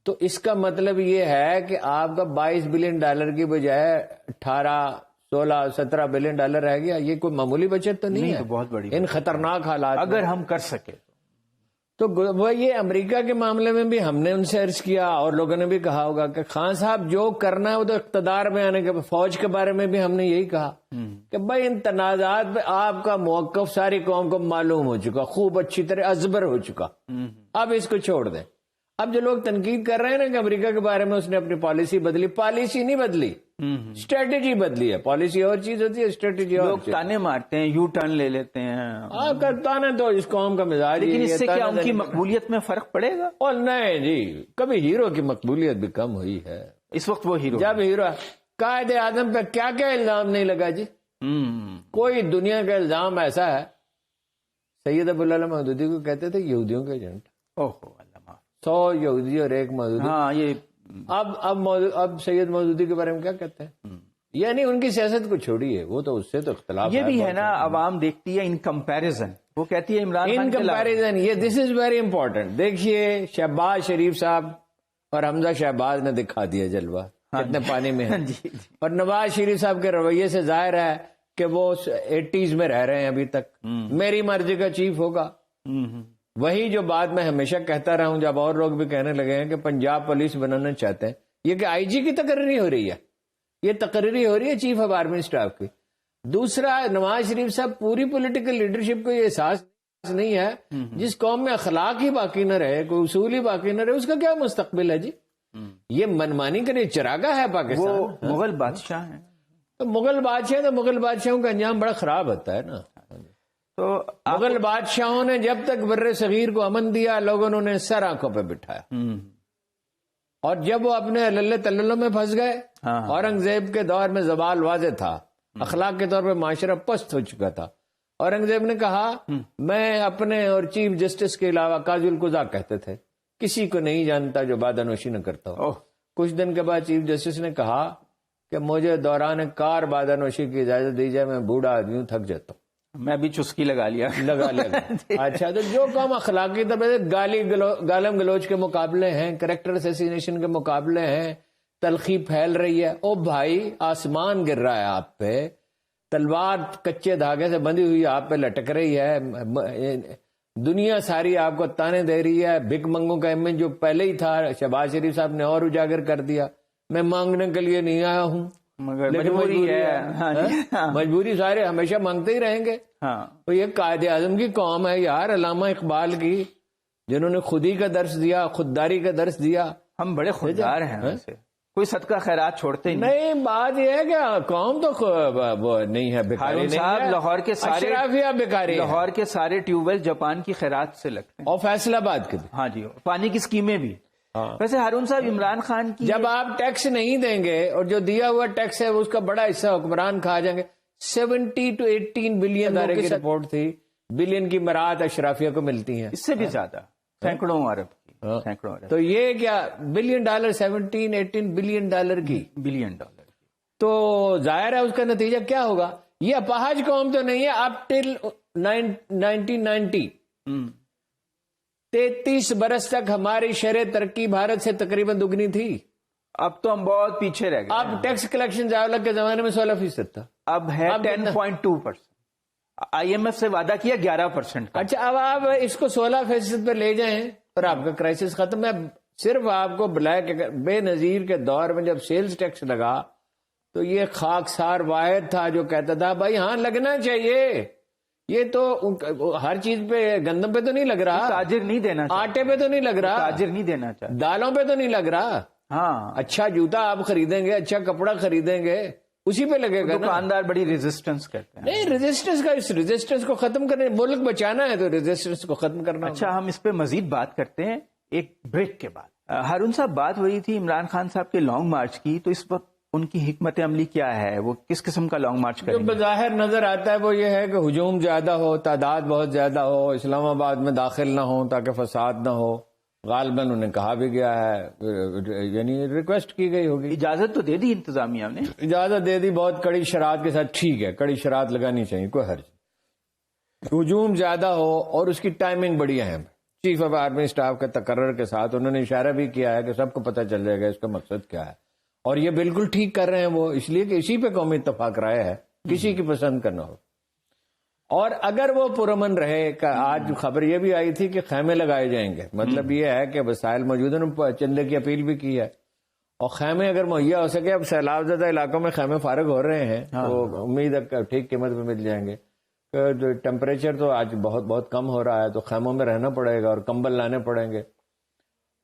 تو اس کا مطلب یہ ہے کہ آپ کا $22 بلین کی بجائے 18-16-17 بلین ڈالر رہ گیا. یہ کوئی معمولی بچت تو نہیں ہے، بہت بڑی ان خطرناک حالات اگر ہم کر سکے تو. وہ یہ امریکہ کے معاملے میں بھی ہم نے ان سے عرض کیا اور لوگوں نے بھی کہا ہوگا کہ خان صاحب جو کرنا ہے وہ تو اقتدار میں آنے کے. فوج کے بارے میں بھی ہم نے یہی کہا کہ بھائی ان تنازعات پہ آپ کا موقف ساری قوم کو معلوم ہو چکا، خوب اچھی طرح ازبر ہو چکا، اب اس کو چھوڑ دیں. اب جو لوگ تنقید کر رہے ہیں نا کہ امریکہ کے بارے میں اس نے اپنی پالیسی بدلی، پالیسی نہیں بدلی، اسٹریٹجی بدلی ہے. پالیسی اور چیز ہوتی ہے، اسٹریٹجی اور. لوگ تانے مارتے ہیں، یو ٹرن لے لیتے ہیں. تانے تو اس قوم کا مزاج، لیکن اس سے کیا ان کی مقبولیت میں فرق پڑے گا؟ اور نہیں جی، کبھی ہیرو کی مقبولیت بھی کم ہوئی ہے. اس وقت وہ ہیرو، جب ہیرو قائد اعظم پہ کیا کیا الزام نہیں لگا جی. کوئی دنیا کا الزام ایسا ہے، سید ابوالعلا مودودی کو کہتے تھے یہودیوں کے ایجنٹ. 100 یہودی اور 1 مودودی. ہاں، یہ اب سید مودودی کے بارے میں کیا کہتے ہیں؟ یعنی ان کی سیاست کو چھوڑیے، وہ تو اس سے تو اختلاف یہ بھی ہے نا. عوام دیکھتی ہے ان کمپیریزن، وہ کہتی ہے عمران خان ان کمپیریزن. یہ دس از ویری امپورٹنٹ. دیکھیے شہباز شریف صاحب اور حمزہ شہباز نے دکھا دیا جلوہ کتنے پانی میں ہے. اور نواز شریف صاحب کے رویے سے ظاہر ہے کہ وہ 80s میں رہ رہے ہیں ابھی تک. میری مرضی کا چیف ہوگا. وہی جو بات میں ہمیشہ کہتا رہا ہوں، جب اور لوگ بھی کہنے لگے ہیں کہ پنجاب پولیس بنانا چاہتے ہیں، یہ کہ آئی جی کی تقرری ہو رہی ہے، یہ تقرری ہو رہی ہے چیف آف آرمی اسٹاف کی. دوسرا، نواز شریف صاحب پوری پولیٹیکل لیڈرشپ کو یہ احساس نہیں ہے. جس قوم میں اخلاق ہی باقی نہ رہے، کوئی اصول ہی باقی نہ رہے، اس کا کیا مستقبل ہے جی؟ یہ منمانی کا چراغا ہے پاکستان. وہ مغل بادشاہ ہیں. تو مغل بادشاہوں کا انجام بڑا خراب ہوتا ہے نا. تو مغل بادشاہوں نے جب تک بر صغیر کو امن دیا، لوگوں نے سر آنکھوں پہ بٹھایا. اور جب وہ اپنے للے تللوں میں پھنس گئے، اورنگزیب کے دور میں زوال واضح تھا، اخلاق کے طور پہ معاشرہ پست ہو چکا تھا. اورنگزیب نے کہا میں اپنے اور چیف جسٹس کے علاوہ قاضی القضاء کہتے تھے کسی کو نہیں جانتا جو بادانوشی نہ کرتا ہو. کچھ دن کے بعد چیف جسٹس نے کہا کہ مجھے دوران کار بادانوشی کی اجازت دی جائے، میں بوڑھا آدمی ہوں، تھک جاتا ہوں. میں بھی چسکی لگا لیا. اچھا، تو جو کام اخلاقی طور پہ گالم گلوچ کے مقابلے ہیں، کریکٹر اسیسینیشن کے مقابلے ہیں، تلخی پھیل رہی ہے، او بھائی آسمان گر رہا ہے آپ پہ، تلوار کچے دھاگے سے بندھی ہوئی آپ پہ لٹک رہی ہے، دنیا ساری آپ کو تانے دے رہی ہے. بھک منگوں کا امیج جو پہلے ہی تھا شہباز شریف صاحب نے اور اجاگر کر دیا. میں مانگنے کے لیے نہیں آیا ہوں، مگر مجبوری ہے. مجبوری سارے ہمیشہ مانگتے ہی رہیں گے. تو یہ قائد اعظم کی قوم ہے یار، علامہ اقبال کی، جنہوں نے خودی کا درس دیا، خودداری کا درس دیا. ہم بڑے خوددار ہیں ویسے، کوئی صدقہ خیرات چھوڑتے نہیں. بات یہ ہے کہ قوم تو وہ نہیں ہے، بیکاری صاحب لاہور کے سارے اشرافیہ بیکاری، لاہور کے سارے ٹیوب ویل جاپان کی خیرات سے لگتے ہیں، اور فیصل آباد کے بھی. ہاں جی، پانی کی اسکیمیں بھی. ویسے ہارون صاحب عمران خان کی جب آپ ٹیکس نہیں دیں گے اور جو دیا ہوا ٹیکس ہے اس کا بڑا حصہ حکمران کھا جائیں گے. 70 to 18 بلین کی رپورٹ تھی، بلین کی مراد اشرافیہ کو ملتی ہیں، اس سے بھی زیادہ، سینکڑوں ارب کی، سینکڑوں ارب. تو یہ کیا بلین ڈالر، 17-18 بلین ڈالر کی، بلین ڈالر. تو ظاہر ہے اس کا نتیجہ کیا ہوگا. یہ اپاہج قوم تو نہیں ہے. اپ ٹل 1990 33 برس تک ہماری شرح ترقی بھارت سے تقریباً دگنی تھی. اب تو ہم بہت پیچھے رہ گئے. اب ٹیکس کلیکشن جاولک کے زمانے میں 16% تھا، اب ہے 10.2%. آئی ایم ایف سے وعدہ کیا 11%. اچھا، اب آپ اس کو 16% پہ لے جائیں اور آپ کا کرائسس ختم ہے. صرف آپ کو بے نظیر کے دور میں جب سیلز ٹیکس لگا تو یہ خاکسار واحد تھا جو کہتا تھا بھائی ہاں لگنا چاہیے. یہ تو ہر چیز پہ، گندم پہ تو نہیں لگ رہا، تاجر نہیں دینا، آٹے پہ تو نہیں لگ رہا، تاجر نہیں دینا چاہتا، دالوں پہ تو نہیں لگ رہا. ہاں، اچھا جوتا آپ خریدیں گے، اچھا کپڑا خریدیں گے، اسی پہ لگے گا. دکاندار بڑی ریزسٹنس کرتے ہیں. نہیں، ریزسٹنس کو ختم کرنے، ملک بچانا ہے تو ریزسٹنس کو ختم کرنا. اچھا، ہم اس پہ مزید بات کرتے ہیں ایک بریک کے بعد. ہارون صاحب، بات ہو رہی تھی عمران خان صاحب کے لانگ مارچ کی، تو اس وقت ان کی حکمت عملی کیا ہے؟ وہ کس قسم کا لانگ مارچ کریں گے؟ جو بظاہر نظر آتا ہے وہ یہ ہے کہ ہجوم زیادہ ہو، تعداد بہت زیادہ ہو، اسلام آباد میں داخل نہ ہو تاکہ فساد نہ ہو. غالباً انہیں کہا بھی گیا ہے، یعنی ریکویسٹ کی گئی ہوگی. اجازت تو دے دی انتظامیہ نے، اجازت دے دی بہت کڑی شرائط کے ساتھ. ٹھیک ہے، کڑی شرائط لگانی چاہیے، کوئی حرج. ہجوم زیادہ ہو اور اس کی ٹائمنگ بڑی اہم ہے. چیف آف آرمی اسٹاف کے تقرر کے ساتھ انہوں نے اشارہ بھی کیا ہے کہ سب کو پتہ چل جائے گا اس کا مقصد کیا ہے، اور یہ بالکل ٹھیک کر رہے ہیں وہ، اس لیے کہ اسی پہ قومی اتفاق رائے ہے، کسی کی پسند کرنا ہو. اور اگر وہ پرامن رہے کہ آج خبر یہ بھی آئی تھی کہ خیمے لگائے جائیں گے، مطلب یہ ہے کہ وسائل موجود ہیں، چندے کی اپیل بھی کی ہے، اور خیمے اگر مہیا ہو سکے. اب سیلاب زدہ علاقوں میں خیمے فارغ ہو رہے ہیں، تو امید ہے کہ ٹھیک قیمت پہ مل جائیں گے. ٹیمپریچر تو آج بہت بہت کم ہو رہا ہے، تو خیموں میں رہنا پڑے گا اور کمبل لانے پڑیں گے،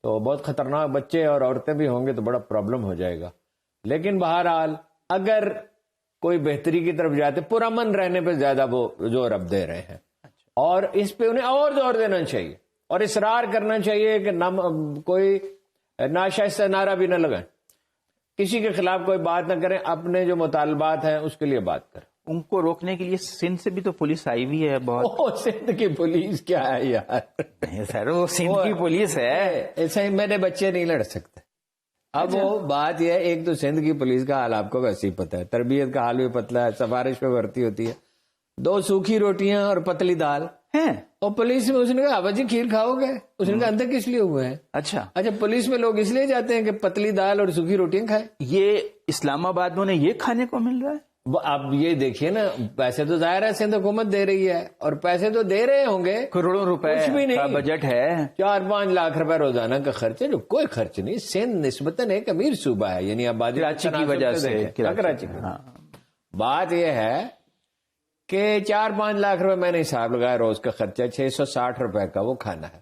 تو بہت خطرناک. بچے اور عورتیں بھی ہوں گے تو بڑا پرابلم ہو جائے گا. لیکن بہرحال اگر کوئی بہتری کی طرف جاتے، پرامن رہنے پہ زیادہ وہ زور اب دے رہے ہیں، اور اس پہ انہیں اور زور دینا چاہیے اور اصرار کرنا چاہیے کہ کوئی ناشائستہ نعرہ بھی نہ لگائیں، کسی کے خلاف کوئی بات نہ کریں، اپنے جو مطالبات ہیں اس کے لیے بات کریں. ان کو روکنے کے لیے سندھ سے بھی تو پولیس آئی ہوئی ہے بہت. سندھ کی پولیس کیا ہے یار؟ سر وہ سندھ کی پولیس ہے، ایسے ہی میرے بچے نہیں لڑ سکتے. اب وہ بات یہ ہے، ایک تو سندھ کی پولیس کا حال آپ کو ویسے ہی پتہ ہے، تربیت کا حال بھی پتلا ہے، سفارش پہ بھرتی ہوتی ہے، 2 سوکھی روٹیاں اور پتلی دال ہیں، اور پولیس میں اس نے کہا جی کھیر کھاؤ گے؟ اس نے کہا اندر کس لیے ہوئے ہیں؟ اچھا پولیس میں لوگ اس لیے جاتے ہیں کہ پتلی دال اور سوکھی روٹیاں کھائیں. یہ اسلام آباد میں انہیں یہ کھانے کو مل رہا ہے. اب یہ دیکھیے نا، پیسے تو ظاہر ہے سندھ حکومت دے رہی ہے، اور پیسے تو دے رہے ہوں گے، کروڑوں روپے کا بجٹ ہے، 4-5 لاکھ روپے روزانہ کا خرچ ہے، جو کوئی خرچ نہیں. سندھ نسبتاً ایک امیر صوبہ ہے، یعنی آبادی کراچی کی وجہ سے. کراچی کی بات یہ ہے کہ 4-5 لاکھ روپے میں نے حساب لگایا، روز کا خرچہ 660 روپے کا وہ کھانا ہے.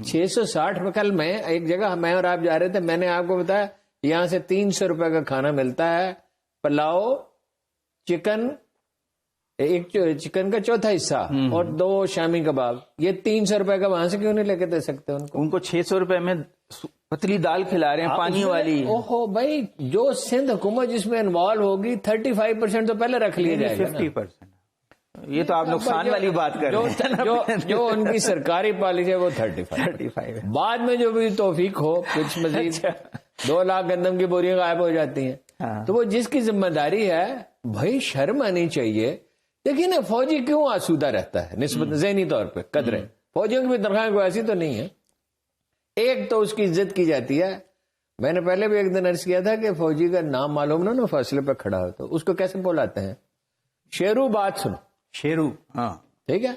660 روپے. کل میں ایک جگہ، میں اور آپ جا رہے تھے، میں نے آپ کو بتایا یہاں سے 300 روپے کا کھانا ملتا ہے، پلاؤ، چکن ایک چکن کا چوتھا حصہ اور 2 شامی کباب، یہ 300 روپے کا وہاں سے کیوں نہیں لے کے دے سکتے ان کو؟ ان کو 600 روپے میں پتلی دال کھلا رہے ہیں، پانی والی۔ اوہو بھائی، جو سندھ حکومت جس میں انوالو ہوگی 35% تو پہلے رکھ لیا جائے گا نا۔ 50%، یہ تو آپ نقصان والی بات کر رہے ہیں۔ جو ان کی سرکاری پالیسی ہے وہ 35 ہے۔ بعد میں جو بھی توفیق ہو کچھ مزید 2 لاکھ گندم کی بوریاں غائب ہو جاتی ہیں، تو وہ جس کی ذمہ داری ہے بھائی شرم آنی چاہیے۔ دیکھیے نا، فوجی کیوں آسودہ رہتا ہے نسبت ذہنی طور پہ؟ قدرے فوجیوں کی بھی تنخواہیں کوئی ایسی تو نہیں ہے۔ ایک تو اس کی عزت کی جاتی ہے۔ میں نے پہلے بھی ایک دن عرض کیا تھا کہ فوجی کا نام معلوم نہ فاصلے پہ کھڑا ہو تو اس کو کیسے بلاتے ہیں؟ شیرو، بات سنو، شیرو، ہاں ٹھیک ہے۔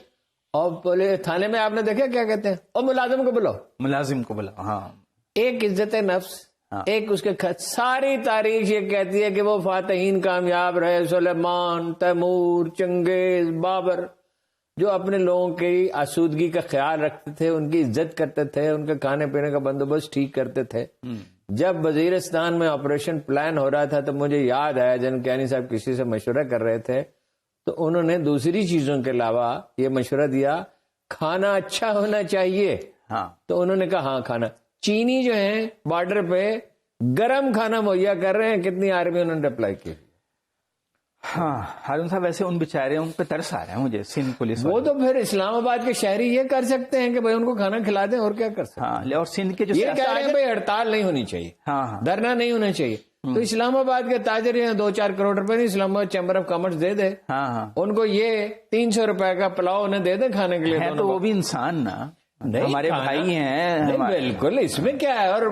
اور بولے تھانے میں آپ نے دیکھا کیا کہتے ہیں؟ اور ملازم کو بلاؤ، ملازم کو بلاؤ، ہاں۔ ایک عزت نفس، ایک اس کے ساری تاریخ یہ کہتی ہے کہ وہ فاتحین کامیاب رہے، سلیمان، تیمور، چنگیز، بابر، جو اپنے لوگوں کی آسودگی کا خیال رکھتے تھے، ان کی عزت کرتے تھے، ان کے کھانے پینے کا بندوبست ٹھیک کرتے تھے۔ جب وزیرستان میں آپریشن پلان ہو رہا تھا تو مجھے یاد آیا جن کیانی صاحب کسی سے مشورہ کر رہے تھے تو انہوں نے دوسری چیزوں کے علاوہ یہ مشورہ دیا کھانا اچھا ہونا چاہیے۔ ہاں، تو انہوں نے کہا ہاں کھانا، چینی جو ہیں بارڈر پہ گرم کھانا مہیا کر رہے ہیں، کتنی آرمی انہوں نے اپلائی کی۔ ہاں ہارون صاحب، ویسے ان بیچارے ان پہ ترس آ رہا ہے مجھے، سندھ پولیس وہ تو پھر اسلام آباد کے شہری یہ کر سکتے ہیں کہ بھائی ان کو کھانا کھلا دیں، اور کیا کر سکتے ہیں؟ ہاں، اور سندھ کے جو یہ کہہ رہے ہیں بھائی ہڑتال نہیں ہونی چاہیے، ہاں دھرنا نہیں ہونا چاہیے، تو اسلام آباد کے تاجر ہیں 2-4 کروڑ روپے نہیں اسلام آباد چیمبر آف کامرس دے دے، ہاں ان کو یہ 300 روپے کا پلاؤ انہیں دے دیں کھانے کے لیے۔ ہے تو وہ بھی انسان نا، ہمارے بھائی ہیں، بالکل، اس میں کیا ہے؟ اور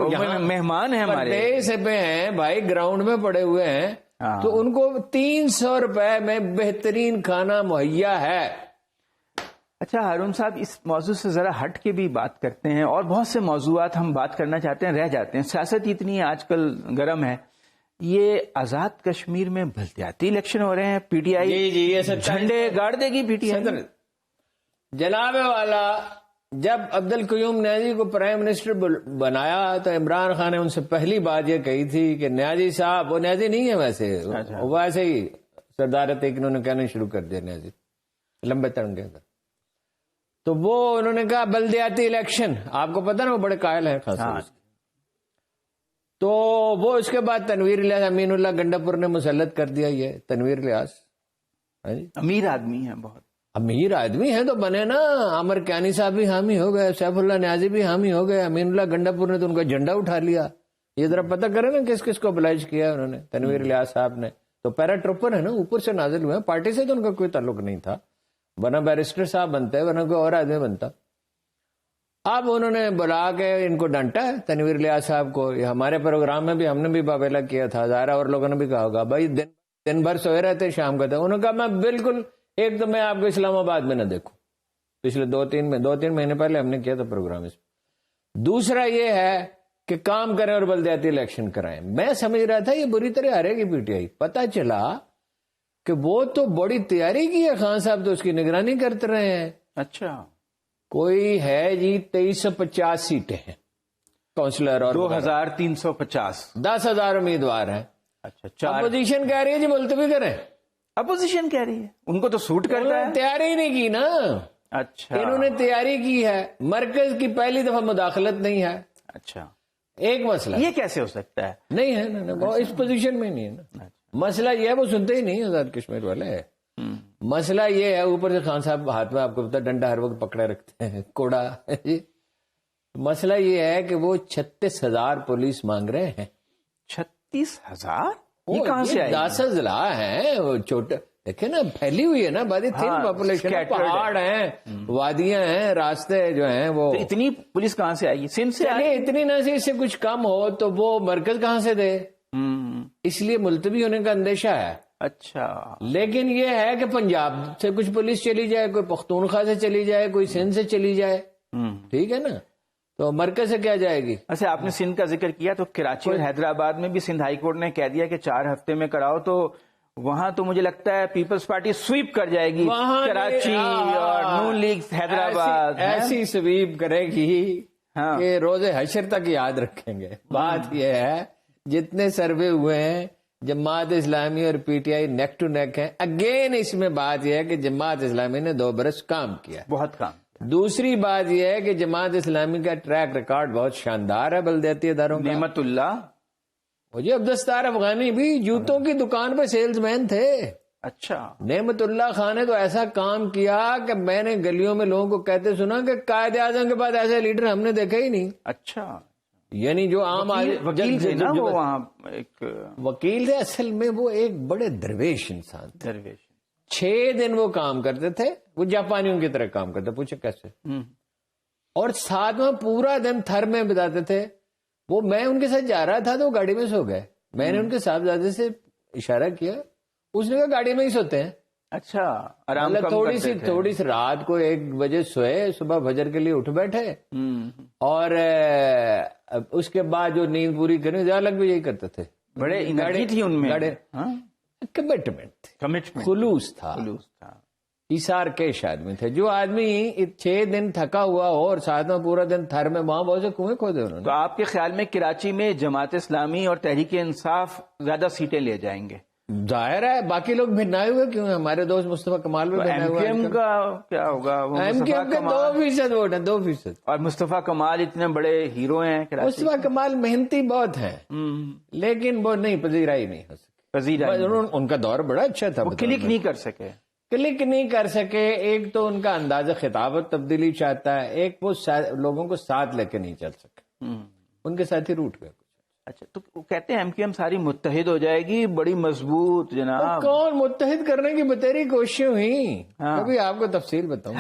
مہمان ہیں ہمارے، پردیس پہ ہیں بھائی، گراؤنڈ میں پڑے ہوئے ہیں، تو ان کو 300 روپے میں بہترین کھانا مہیا ہے۔ اچھا ہارون صاحب، اس موضوع سے ذرا ہٹ کے بھی بات کرتے ہیں، اور بہت سے موضوعات ہم بات کرنا چاہتے ہیں رہ جاتے ہیں، سیاست اتنی آج کل گرم ہے۔ یہ آزاد کشمیر میں بلدیاتی الیکشن ہو رہے ہیں، پی ٹی آئی جھنڈے گاڑ دے گی، پی ٹی آئی جناب والا جب عبد القیوم نیازی کو پرائم منسٹر بنایا تو عمران خان نے ان سے پہلی بات یہ کہی تھی کہ نیازی صاحب، وہ نیازی نہیں ہے ویسے، ویسے ہی صدارت ایک انہوں نے کہنا شروع کر دیا نیازی لمبے ترنگے کا، تو وہ انہوں نے کہا بلدیاتی الیکشن، آپ کو پتہ نا وہ بڑے قائل ہیں خاص، تو وہ اس کے بعد تنویر الیاس امین اللہ گنڈا پور نے مسلط کر دیا۔ یہ تنویر الیاس امیر آدمی ہیں، بہت امیر آدمی ہیں تو بنے نا، عامر کیانی صاحب بھی حامی ہو گئے، سیف اللہ نیازی بھی حامی ہو گئے، امین اللہ گنڈا پور نے تو ان کا جھنڈا اٹھا لیا۔ یہ ذرا پتہ کریں نا کس کس کو oblige کیا انہوں نے۔ تنویر الیاس صاحب نے تو پیرا ٹروپر ہے نا، اوپر سے نازل ہوئے ہیں، پارٹی سے تو ان کا کوئی تعلق نہیں تھا، ورنہ بیرسٹر صاحب بنتے، ورنہ کوئی اور آدمی بنتا۔ اب انہوں نے بلا کے ان کو ڈانٹا ہے تنویر الیاس صاحب کو۔ یہ ہمارے پروگرام میں بھی ہم نے بھی بابیلا کیا تھا، ظاہرہ اور لوگوں نے بھی کہا ہوگا بھائی دن بھر سوئے رہتے شام کا تھا۔ انہوں نے کہا میں بالکل، ایک تو میں آپ کو اسلام آباد میں نہ دیکھوں، پچھلے 2-3 مہینے پہلے ہم نے کیا تھا پروگرام اس میں۔ دوسرا یہ ہے کہ کام کریں اور بلدیاتی الیکشن کرائیں۔ میں سمجھ رہا تھا یہ بری طرح ہارے گی پی ٹی آئی، پتہ چلا کہ وہ تو بڑی تیاری کی ہے، خان صاحب تو اس کی نگرانی کرتے رہے ہیں۔ اچھا، کوئی ہے جی 2350 سیٹیں ہیں کونسلر، اور 2350، 10,000 امیدوار ہیں۔ اچھا، اپوزیشن کہہ رہی ہے جی ملتوی کریں، اپوزیشن کہہ رہی ہے، ان کو تو سوٹ کرتا ہے، تیاری نہیں کی نا۔ اچھا، انہوں نے تیاری کی ہے، مرکز کی پہلی دفعہ مداخلت نہیں ہے۔ اچھا، ایک مسئلہ یہ کیسے ہو سکتا ہے؟ نہیں ہے، وہ اس پوزیشن میں نہیں ہے نا۔ مسئلہ یہ ہے وہ سنتے ہی نہیں آزاد کشمیر والے۔ مسئلہ یہ ہے، اوپر سے خان صاحب ہاتھ میں آپ کو پتا ڈنڈا ہر وقت پکڑے رکھتے ہیں، کوڑا۔ مسئلہ یہ ہے کہ وہ 36,000 پولیس مانگ رہے ہیں۔ 36,000 یہ کہاں سے آئی؟ 10 اضلاع ہیں، وہ چھوٹے دیکھیں نا، پھیلی ہوئی ہے نا، بڑی تھن پاپولیشن، پہاڑ ہیں، وادیاں ہیں، راستے جو ہیں وہ، اتنی پولیس کہاں سے آئی؟ سندھ سے آئی؟ اتنی نہ سے اس سے کچھ کم ہو تو وہ مرکز کہاں سے دے، اس لیے ملتوی ہونے کا اندیشہ ہے۔ اچھا، لیکن یہ ہے کہ پنجاب سے کچھ پولیس چلی جائے، کوئی پختونخوا سے چلی جائے، کوئی سندھ سے چلی جائے، ٹھیک ہے نا، تو مرکز سے کیا جائے گی؟ اچھا، آپ نے سندھ کا ذکر کیا تو کراچی اور حیدرآباد میں بھی سندھ ہائی کورٹ نے کہہ دیا کہ 4 ہفتے میں کراؤ، تو وہاں تو مجھے لگتا ہے پیپلز پارٹی سویپ کر جائے گی، کراچی اور نون لیگ حیدرآباد ایسی سویپ کرے گی کہ روز حشر تک یاد رکھیں گے۔ بات یہ ہے جتنے سروے ہوئے ہیں جماعت اسلامی اور P T I neck to نیک ہے. اگین اس میں بات یہ ہے کہ جماعت اسلامی نے 2 برس کام کیا. بہت کام. دوسری بات یہ ہے کہ جماعت اسلامی کا ٹریک ریکارڈ بہت شاندار ہے بلدیاتی اداروں کا. نعمت اللہ مجھے عبدالستار افغانی بھی جوتوں کی دکان پہ سیلز مین تھے. اچھا. نعمت اللہ خان نے تو ایسا کام کیا کہ میں نے گلیوں میں لوگوں کو کہتے سنا کہ قائد اعظم کے بعد ایسا لیڈر ہم نے دیکھا ہی نہیں. اچھا. یعنی جو عام وکیل تھے نا وہ وہاں ایک وکیل تھے، اصل میں وہ ایک بڑے درویش انسان تھے. درویش. 6 دن وہ کام کرتے تھے، وہ جاپانیوں کی طرح کام کرتے. پوچھے کیسے؟ اور 7واں پورا دن تھر میں بتاتے تھے. وہ میں ان کے ساتھ جا رہا تھا تو وہ گاڑی میں سو گئے. میں نے ان کے صاحبزادے سے اشارہ کیا، اس نے کہا گاڑی میں ہی سوتے ہیں. اچھا. آرام کم تھوڑی سی رات کو 1 بجے سوئے، صبح فجر کے لیے اٹھ بیٹھے، اور اس کے بعد جو نیند پوری کرنی زیادہ بھی یہی کرتے تھے. بڑے انرجی تھی ان میں. کمٹمنٹ تھی، خلوص تھا. ایثار کیش آدمی تھے. جو آدمی 6 دن تھکا ہوا ہو اور 7واں پورا دن تھر میں وہاں بہت سے کنویں کھودے انہوں نے. تو آپ کے خیال میں کراچی میں جماعت اسلامی اور تحریک انصاف زیادہ سیٹیں لے جائیں گے؟ ظاہر ہے. باقی لوگ بھنائے ہوئے کیوں ہیں؟ ہمارے دوست مصطفیٰ کمال بھی بھنائے ہوئے. ایم کا کیا ہوگا؟ ایم کے 2% ووٹ ہیں، 2%. اور مصطفیٰ کمال اتنے بڑے ہیرو ہیں. مصطفیٰ کمال محنتی بہت ہیں، لیکن وہ نہیں پذیرائی نہیں ہو سکی. ان کا دور بڑا اچھا تھا، کلک نہیں کر سکے. ایک تو ان کا انداز خطابت تبدیلی چاہتا ہے، ایک وہ لوگوں کو ساتھ لے کے نہیں چل سکے. ان کے ساتھ ہی روٹ گئے. اچھا. تو وہ کہتے ہیں ایم ساری متحد ہو جائے گی، بڑی مضبوط. جناب کون متحد کرنے کی بتیری کوششیں ہوئی؟ کبھی آپ کو تفصیل بتاؤں.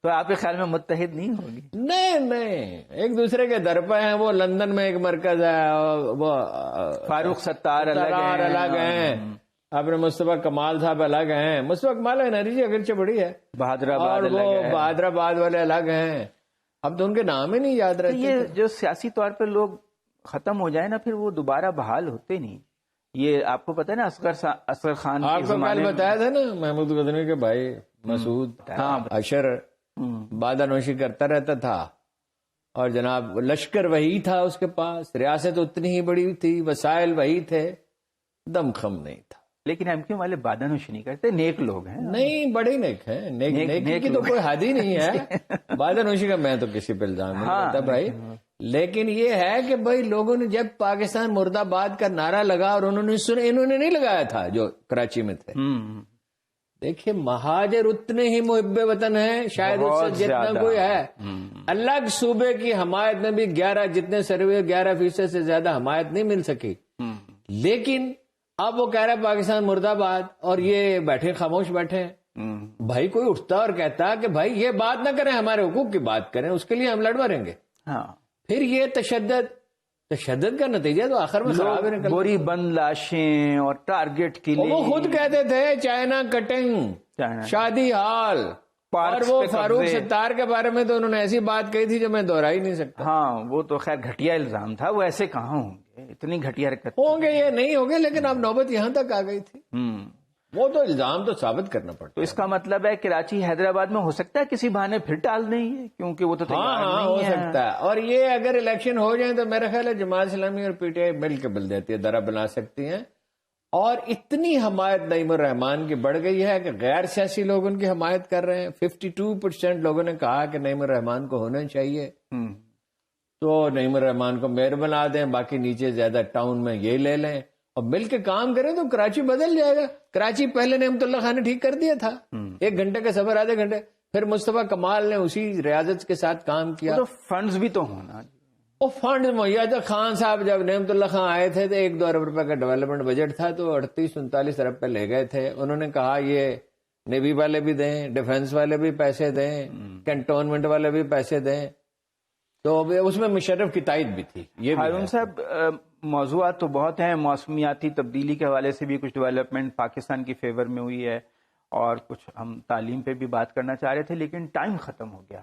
تو آپ کے خیال میں متحد نہیں ہوگی؟ نہیں، ایک دوسرے کے درپے ہیں. وہ لندن میں ایک مرکز ہے، وہ فاروق ستار الگ ہیں، اپنے مصطفیٰ کمال صاحب الگ ہیں. مصطفیٰ کمال انرجی اگرچہ بڑی ہے، بہادر آباد والے الگ ہیں. اب تو ان کے نام ہی نہیں یاد رہتے. یہ جو سیاسی طور پہ لوگ ختم ہو جائے نا، پھر وہ دوبارہ بحال ہوتے نہیں. یہ آپ کو پتا ہے نا، اصغر خان آپ کو کل بتایا تھا نا، محمود غزنوی کے بھائی مسعود اشر بادہ نوشی کرتا رہتا تھا، اور جناب لشکر وہی تھا اس کے پاس، ریاست اتنی ہی بڑی تھی، وسائل وہی تھے، دم خم نہیں تھا. لیکن ایم کیو والے بادہ نوشی نہیں کرتے، نیک لوگ ہیں. نہیں، بڑے نیک ہیں. نیکی کی تو کوئی حد ہی نہیں ہے. بادہ نوشی کا میں تو کسی پہ الزام نہیں کرتا بھائی. لیکن یہ ہے کہ بھائی لوگوں نے جب پاکستان مرد آباد کا نعرہ لگا، اور انہوں نے نہیں لگایا تھا جو کراچی میں تھے. دیکھیے مہاجر اتنے ہی محب وطن ہیں شاید اس سے جتنا کوئی ہے. الگ صوبے کی حمایت میں بھی 11% سے زیادہ حمایت نہیں مل سکی. لیکن اب وہ کہہ رہے ہیں پاکستان مرد آباد، اور یہ بیٹھے خاموش بیٹھے ہیں. بھائی کوئی اٹھتا اور کہتا کہ بھائی یہ بات نہ کریں، ہمارے حقوق کی بات کریں، اس کے لیے ہم لڑ مریں گے. پھر یہ تشدد کا نتیجہ تو آخر میں خراب ہے. گوری بند لاشیں اور ٹارگٹ کے لیے وہ خود کہتے تھے چائنا کٹنگ، شادی ہال. اور وہ فاروق ستار کے بارے میں تو انہوں نے ایسی بات کہی تھی جو میں دہرا ہی نہیں سکتا. ہاں وہ تو خیر گھٹیا الزام تھا، وہ ایسے کہاں ہوں گے، اتنی گھٹیا حرکت ہوں گے یہ نہیں ہوں گے. لیکن اب نوبت یہاں تک آ گئی تھی. وہ تو الزام تو ثابت کرنا پڑتا. تو اس کا مطلب ہے کراچی حیدرآباد میں ہو سکتا ہے کسی بہانے پھر ٹال دیں گے، کیونکہ وہ تو ہاں ہو سکتا ہے. اور یہ اگر الیکشن ہو جائیں تو میرا خیال ہے جماعت اسلامی اور پی ٹی آئی مل کے بلدیاتی ادارہ بنا سکتی ہیں. اور اتنی حمایت نعیم الرحمان کی بڑھ گئی ہے کہ غیر سیاسی لوگ ان کی حمایت کر رہے ہیں. 52% لوگوں نے کہا کہ نعیم الرحمان کو ہونا چاہیے، تو نعیم الرحمان کو میئر بنا دیں، باقی نیچے زیادہ ٹاؤن میں یہ لے لیں اور مل کے کام کریں تو کراچی بدل جائے گا. کراچی پہلے نعمت اللہ خان نے ٹھیک کر دیا تھا، 1 گھنٹے کا سفر آدھے گھنٹے. پھر مصطفیٰ کمال نے اسی ریاضت کے ساتھ کام کیا. تو فنڈز بھی تو ہونا. وہ فنڈ مہیا تھا. خان صاحب جب نعمت اللہ خان آئے تھے تو 1-2 ارب روپے کا ڈیولپمنٹ بجٹ تھا، تو 38-39 ارب پہ لے گئے تھے. انہوں نے کہا یہ نیوی والے بھی دیں، ڈیفنس والے بھی پیسے دیں، کنٹونمنٹ والے بھی پیسے دیں. تو اس میں مشرف کی تائید بھی تھی. یہ ہارون صاحب موضوعات تو بہت ہیں. موسمیاتی تبدیلی کے حوالے سے بھی کچھ ڈیولپمنٹ پاکستان کی فیور میں ہوئی ہے، اور کچھ ہم تعلیم پہ بھی بات کرنا چاہ رہے تھے، لیکن ٹائم ختم ہو گیا.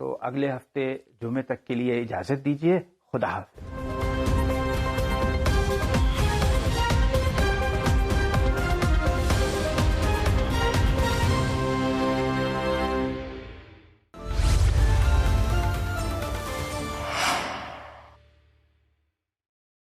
تو اگلے ہفتے جمعے تک کے لیے اجازت دیجیے. خدا حافظ.